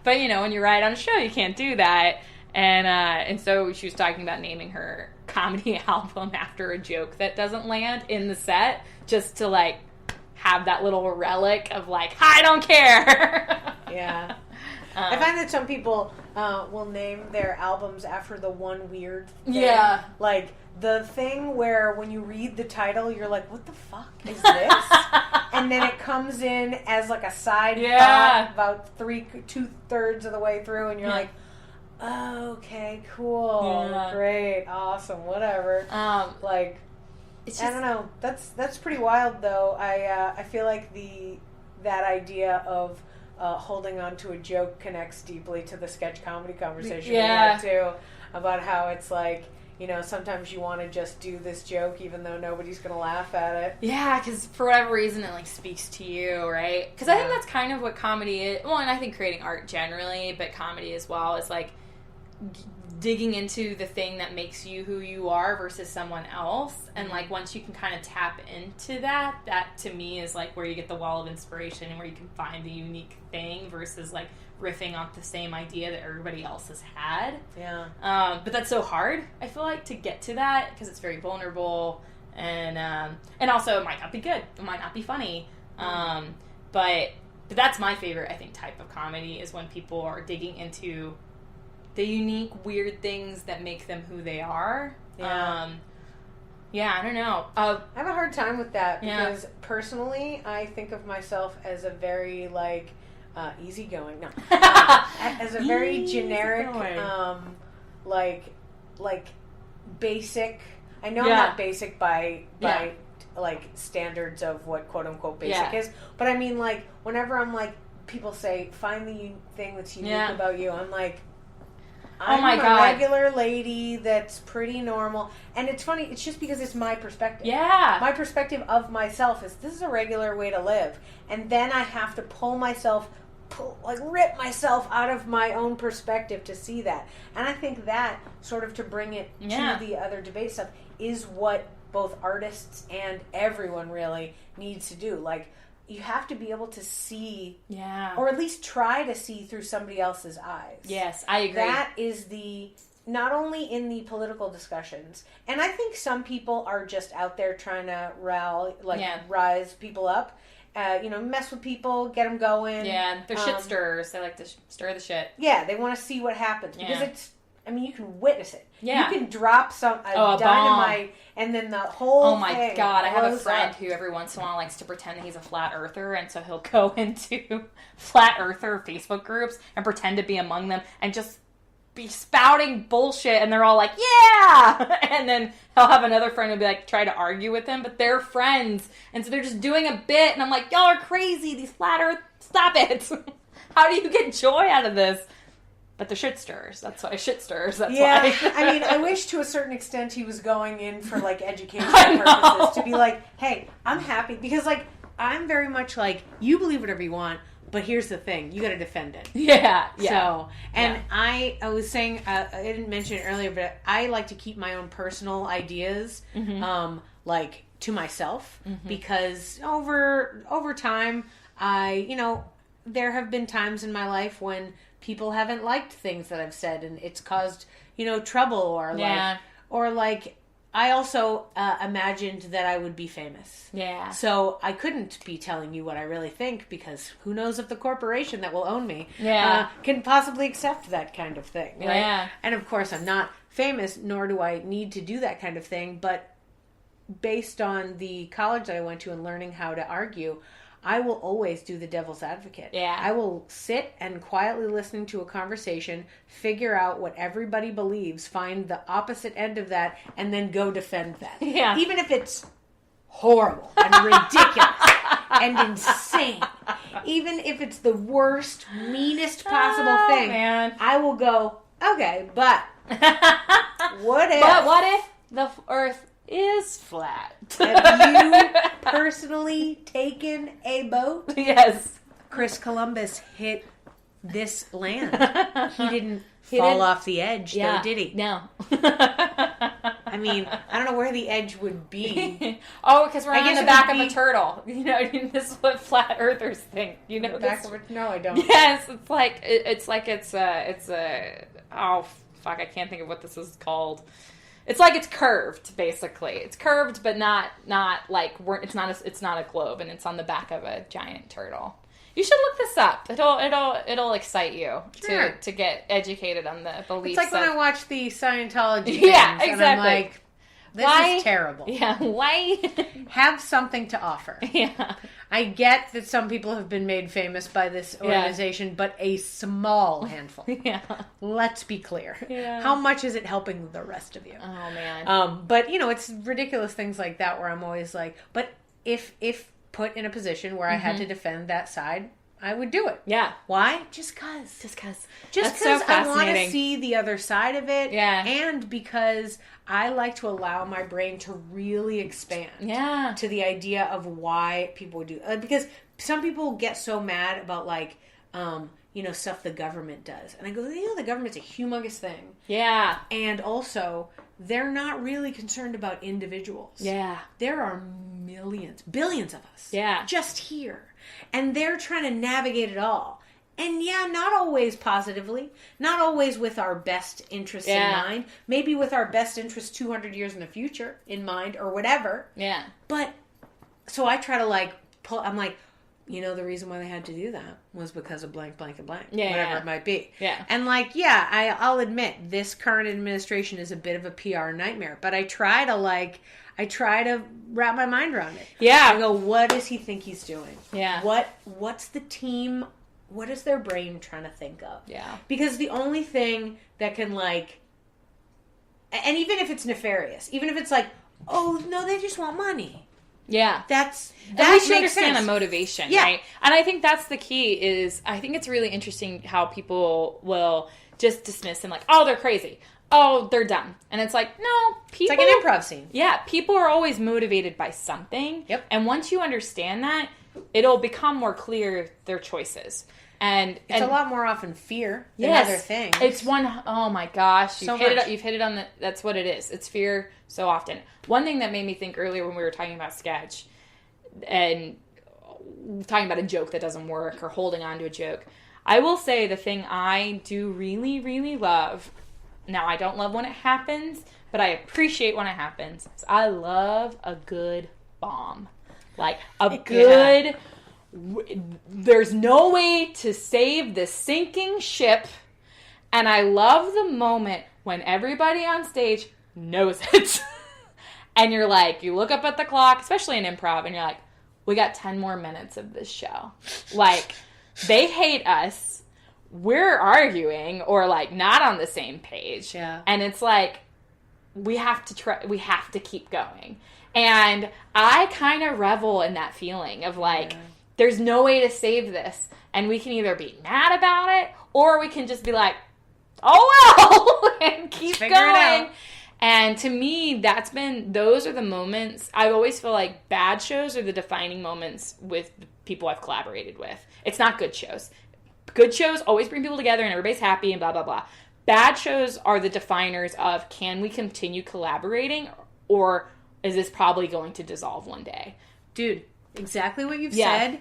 but when you write on a show, you can't do that. And so she was talking about naming her comedy album after a joke that doesn't land in the set, just to like have that little relic of like, I don't care. Yeah. I find that some people will name their albums after the one weird thing. Yeah. Like the thing where when you read the title, you're like, what the fuck is this? And then it comes in as like a side thought about 2/3 of the way through, and you're like, oh, okay, cool, great, awesome, whatever. Like, it's just, I don't know. That's pretty wild, though. I feel like that idea of holding on to a joke connects deeply to the sketch comedy conversation we had too, about how it's like, sometimes you want to just do this joke even though nobody's going to laugh at it. Yeah, because for whatever reason it like speaks to you, right? Because I think that's kind of what comedy is. Well, and I think creating art generally, but comedy as well, is like digging into the thing that makes you who you are versus someone else. And like once you can kind of tap into that to me is like where you get the wall of inspiration and where you can find the unique thing versus like riffing off the same idea that everybody else has had. Yeah. But that's so hard, I feel like, to get to that because it's very vulnerable and also it might not be good, it might not be funny. But that's my favorite, I think, type of comedy is when people are digging into the unique, weird things that make them who they are. Yeah. I don't know. I have a hard time with that because personally, I think of myself as a very like easygoing. No, as a very generic, like basic. I know I'm not basic by like standards of what quote unquote basic is, but I mean like whenever I'm like people say find the thing that's unique about you, I'm like, I'm a regular lady that's pretty normal. And it's funny, it's just because it's my perspective. Yeah. My perspective of myself is this is a regular way to live. And then I have to rip myself out of my own perspective to see that. And I think that, sort of to bring it to the other debate stuff, is what both artists and everyone really needs to do. Like, you have to be able to see, or at least try to see through somebody else's eyes. Yes, I agree. That is not only in the political discussions, and I think some people are just out there trying to rise people up, mess with people, get them going. Yeah, they're shit stirrers. They like to stir the shit. Yeah, they want to see what happens because you can witness it. Yeah. You can drop a dynamite and then the whole Oh my thing God, I have a friend up. who every once in a while likes to pretend that he's a flat earther, and so he'll go into flat earther Facebook groups and pretend to be among them and just be spouting bullshit, and they're all like, yeah! And then he'll have another friend who'll be like, try to argue with him, but they're friends, and so they're just doing a bit, and I'm like, y'all are crazy, these flat earth, stop it! How do you get joy out of this? But the shit stirrers. That's why shit stirrers. That's why. I mean, I wish to a certain extent he was going in for like educational purposes to be like, hey, I'm happy because like I'm very much like you believe whatever you want, but here's the thing, you got to defend it. Yeah. So, and I was saying I didn't mention it earlier, but I like to keep my own personal ideas like to myself because over time, there have been times in my life when people haven't liked things that I've said, and it's caused, trouble or I also imagined that I would be famous. Yeah. So I couldn't be telling you what I really think because who knows if the corporation that will own me can possibly accept that kind of thing. Right? Yeah. And of course I'm not famous, nor do I need to do that kind of thing, but based on the college that I went to and learning how to argue, I will always do the devil's advocate. Yeah. I will sit and quietly listen to a conversation, figure out what everybody believes, find the opposite end of that, and then go defend that. Yeah. Even if it's horrible and ridiculous and insane. Even if it's the worst, meanest possible thing. Man. I will go, okay, but what if... But what if the earth is flat? Have you personally taken a boat? Yes. Chris Columbus hit this land. He didn't fall off the edge, though, did he? No. I mean, I don't know where the edge would be. Because we're on the back of a turtle. You know, this is what flat earthers think. You know, no, I don't. Yes, it's oh fuck, I can't think of what this is called. It's like it's curved, basically. It's curved, but not like it's not a globe, and it's on the back of a giant turtle. You should look this up. It'll excite you to get educated on the beliefs. It's like when I watch the Scientology things, exactly. and I'm like, this is terrible. Yeah, why? Have something to offer. Yeah. I get that some people have been made famous by this organization, but a small handful. Yeah. Let's be clear. Yeah. How much is it helping the rest of you? Oh, man. But, it's ridiculous things like that where I'm always like, but if put in a position where I had to defend that side, I would do it. Yeah. Why? Just because so I want to see the other side of it. Yeah. And because I like to allow my brain to really expand. Yeah. To the idea of why people would do because some people get so mad about stuff the government does. And I go, the government's a humongous thing. Yeah. And also, they're not really concerned about individuals. Yeah. There are billions of us. Yeah. Just here. And they're trying to navigate it all. And not always positively. Not always with our best interests in mind. Maybe with our best interests 200 years in the future in mind or whatever. Yeah. But, so I try to pull, I'm like, the reason why they had to do that was because of blank, blank, and blank. Yeah, whatever it might be. Yeah. And I'll admit, this current administration is a bit of a PR nightmare. But I try to wrap my mind around it. Yeah. I go, what does he think he's doing? Yeah. What's the team, what is their brain trying to think of? Yeah. Because the only thing that can and even if it's nefarious, even if it's oh, no, they just want money. Yeah. That we should makes understand sense. the motivation, right? And I think that's the key is, I think it's really interesting how people will just dismiss and they're crazy. Oh, they're dumb. And it's no, people... It's like an improv scene. Yeah, people are always motivated by something. Yep. And once you understand that, it'll become more clear their choices. And it's a lot more often fear than other things. It's oh my gosh. You've hit it on that's what it is. It's fear so often. One thing that made me think earlier when we were talking about sketch and talking about a joke that doesn't work or holding on to a joke, I will say the thing I do really, really love, now I don't love when it happens, but I appreciate when it happens, is I love a good bomb. Good... There's no way to save the sinking ship, and I love the moment when everybody on stage knows it. And you're you look up at the clock, especially in improv, and you're we got 10 more minutes of this show. They hate us, we're arguing, or not on the same page. Yeah. And it's we have to keep going. And I kind of revel in that feeling of there's no way to save this. And we can either be mad about it, or we can just be oh well, and keep going. And to me, those are the moments, I always feel bad shows are the defining moments with the people I've collaborated with. It's not good shows. Good shows always bring people together and everybody's happy and blah, blah, blah. Bad shows are the definers of, can we continue collaborating, or is this probably going to dissolve one day? Dude, exactly what you've said.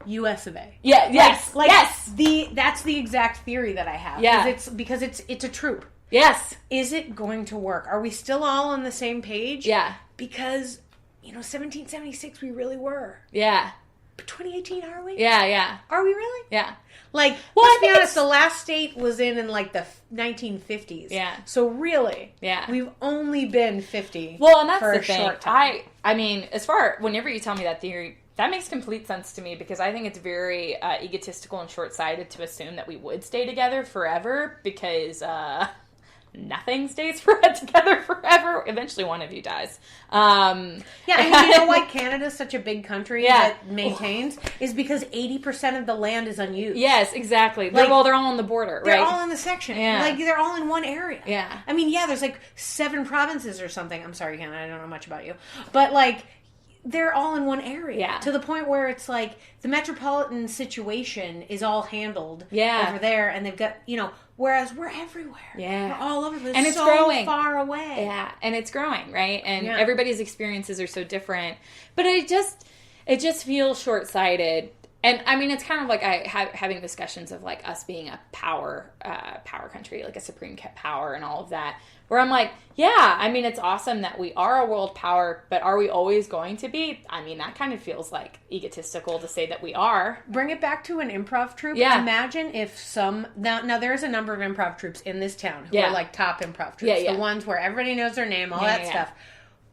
US of A. Yeah, yes. Yes. That's the exact theory that I have. Yeah. Because it's a troupe. Yes. Is it going to work? Are we still all on the same page? Yeah. Because, 1776 we really were. Yeah. But 2018, are we? Yeah. Are we really? Yeah. Let's be honest, the last state was in the 1950s. Yeah. So really, we've only been 50 and that's for the a thing. short time. I mean, whenever you tell me that theory, that makes complete sense to me, because I think it's very egotistical and short-sighted to assume that we would stay together forever, because nothing stays together forever. Eventually one of you dies. You know why Canada's such a big country that maintains? Is because 80% of the land is unused. Yes, exactly. They're all on the border, right? They're all in the section. Yeah. They're all in one area. Yeah. I mean, there's 7 provinces or something. I'm sorry, Canada, I don't know much about you. But they're all in one area. Yeah. To the point where it's like the metropolitan situation is all handled over there, and they've got, whereas we're everywhere. Yeah. We're all over the place. And it's so growing. far away. Yeah. And it's growing, right? And everybody's experiences are so different. But it just feels short-sighted. And I mean, it's kind of like having discussions of like us being a power country, like a supreme power and all of that, where I'm like, yeah, I mean, it's awesome that we are a world power, but are we always going to be? I mean, that kind of feels like egotistical to say that we are. Bring it back to an improv troupe. Yeah. Imagine if now there's a number of improv troupes in this town who are like top improv troupes. The ones where everybody knows their name, all that stuff.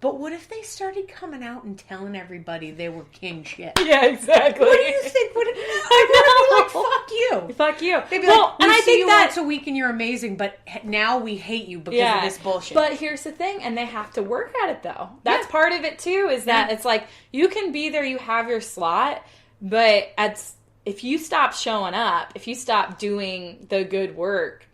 But what if they started coming out and telling everybody they were king shit? Yeah, exactly. What do you think? Would be like, fuck you. Fuck you. They'd be like, we see you once a week and you're amazing, but now we hate you because of this bullshit. But here's the thing, and they have to work at it, though. That's part of it, too, is that it's like, you can be there, you have your slot, but if you stop showing up, if you stop doing the good work,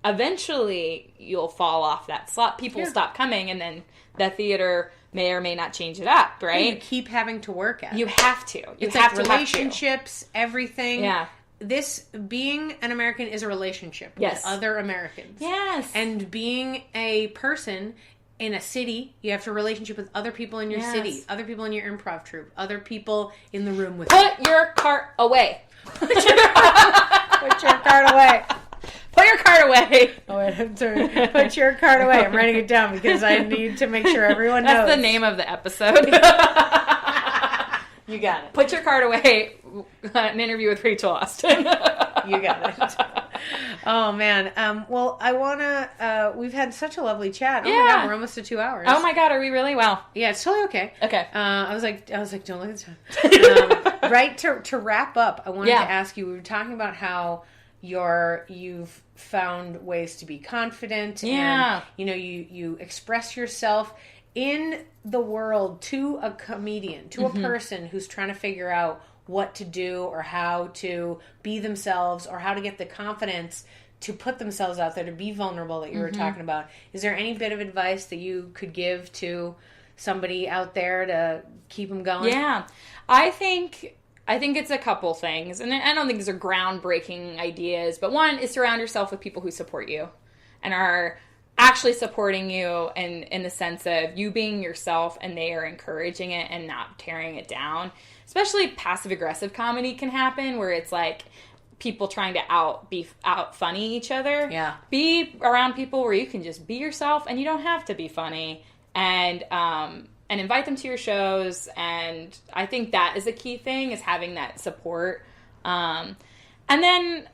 eventually you'll fall off that slot. People stop coming, and then the theater may or may not change it up, right? You keep having to work at it. You have to. It's like relationships, everything. Yeah. This, being an American is a relationship with other Americans. Yes. And being a person in a city, you have to relationship with other people in your city, other people in your improv troupe, other people in the room with you. Put your cart away. Put your cart away. Put your card away. Oh, wait, sorry. Put your card away. I'm writing it down because I need to make sure everyone knows. That's the name of the episode. You got it. Put your card away. An interview with Rachel Austin. You got it. Oh, man. Well, I want to... we've had such a lovely chat. Oh, my God. We're almost to 2 hours. Oh, my God. Are we really? Wow. Yeah, it's totally okay. Okay. I was like, don't look at the time. Right, to wrap up, I wanted to ask you, we were talking about how you've found ways to be confident and you express yourself in the world to a comedian, to a person who's trying to figure out what to do or how to be themselves or how to get the confidence to put themselves out there, to be vulnerable that you were talking about. Is there any bit of advice that you could give to somebody out there to keep them going? Yeah. I think it's a couple things, and I don't think these are groundbreaking ideas, but one is surround yourself with people who support you and are actually supporting you in the sense of you being yourself and they are encouraging it and not tearing it down. Especially passive-aggressive comedy can happen where it's like people trying to out funny each other. Yeah. Be around people where you can just be yourself and you don't have to be funny, and invite them to your shows. And I think that is a key thing, is having that support. And then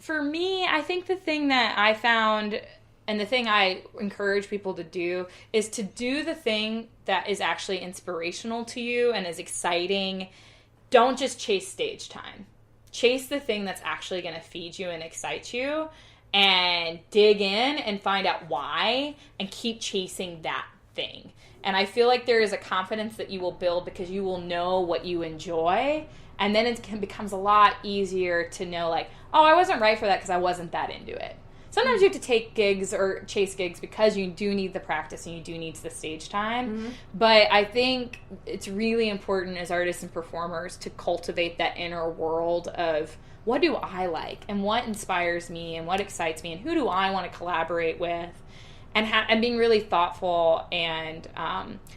for me, I think the thing that I found and the thing I encourage people to do is to do the thing that is actually inspirational to you and is exciting. Don't just chase stage time. Chase the thing that's actually going to feed you and excite you, and dig in and find out why and keep chasing that thing. And I feel like there is a confidence that you will build because you will know what you enjoy. And then it becomes a lot easier to know, like, oh, I wasn't right for that because I wasn't that into it. Sometimes you have to take gigs or chase gigs because you do need the practice and you do need the stage time. Mm-hmm. But I think it's really important as artists and performers to cultivate that inner world of what do I like and what inspires me and what excites me and who do I want to collaborate with, and being really thoughtful and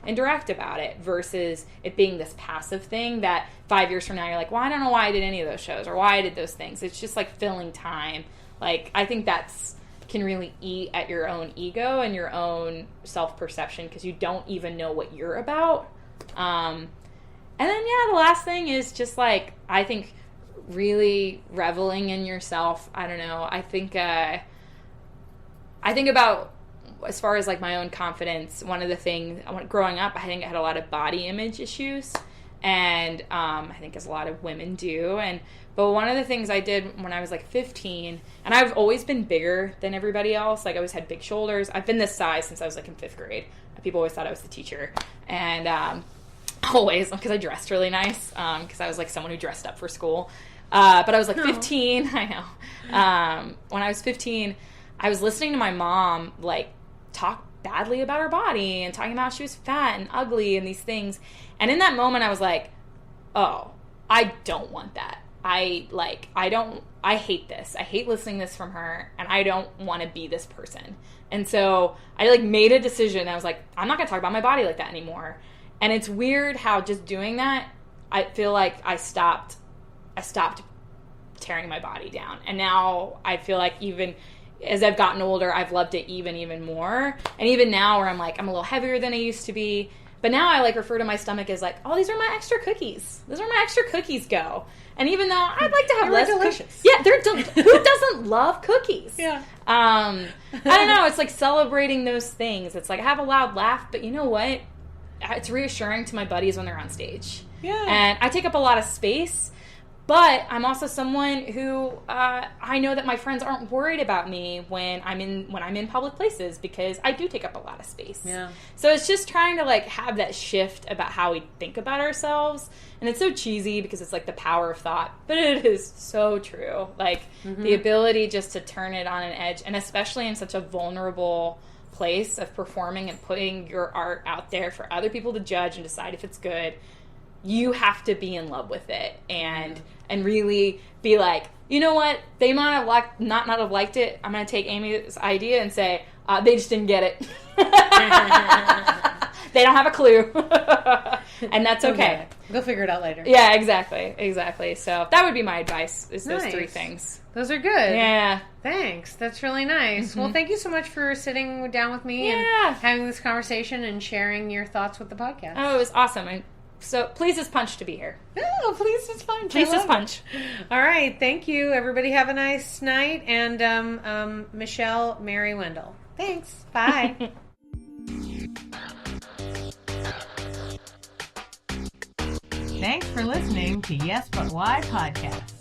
direct about it versus it being this passive thing that 5 years from now you're like, well, I don't know why I did any of those shows or why I did those things. It's just like filling time. Like, I think that's can really eat at your own ego and your own self-perception because you don't even know what you're about. And then, the last thing is just, like, I think really reveling in yourself. I don't know. I think about, as far as, like, my own confidence, one of the things, growing up, I think I had a lot of body image issues. And I think as a lot of women do. But one of the things I did when I was like 15, and I've always been bigger than everybody else. Like, I always had big shoulders. I've been this size since I was like in 5th grade. People always thought I was the teacher. And always, because I dressed really nice, because I was like someone who dressed up for school. But I was like 15. I know. When I was 15, I was listening to my mom like talk badly about her body and talking about how she was fat and ugly and these things. And in that moment, I was like, oh, I don't want that. I hate this. I hate listening to this from her, and I don't want to be this person. And so I like made a decision. I was like, I'm not going to talk about my body like that anymore. And it's weird how just doing that, I feel like I stopped tearing my body down. And now I feel like even as I've gotten older, I've loved it even more. And even now where I'm like, I'm a little heavier than I used to be. But now I like refer to my stomach as like, oh, these are my extra cookies. Those are my extra cookies go. And even though I'd like to have less delicious. Yeah, who doesn't love cookies? Yeah. I don't know. It's like celebrating those things. It's like I have a loud laugh, but you know what? It's reassuring to my buddies when they're on stage. Yeah. And I take up a lot of space. But I'm also someone who I know that my friends aren't worried about me when I'm in public places because I do take up a lot of space. Yeah. So it's just trying to like have that shift about how we think about ourselves, and it's so cheesy because it's like the power of thought, but it is so true. Like the ability just to turn it on an edge, and especially in such a vulnerable place of performing and putting your art out there for other people to judge and decide if it's good. You have to be in love with it and really be like, you know what? They might have not have liked it. I'm going to take Amy's idea and say, they just didn't get it. They don't have a clue. And that's okay. They'll figure it out later. Yeah, exactly. So that would be my advice, is those three things. Those are good. Yeah. Thanks. That's really nice. Mm-hmm. Well, thank you so much for sitting down with me and having this conversation and sharing your thoughts with the podcast. Oh, it was awesome. So pleased as punch to be here. Oh, pleased as punch. Pleased as punch. All right. Thank you. Everybody have a nice night. And Michelle, Mary Wendell. Thanks. Bye. Thanks for listening to Yes But Why podcast.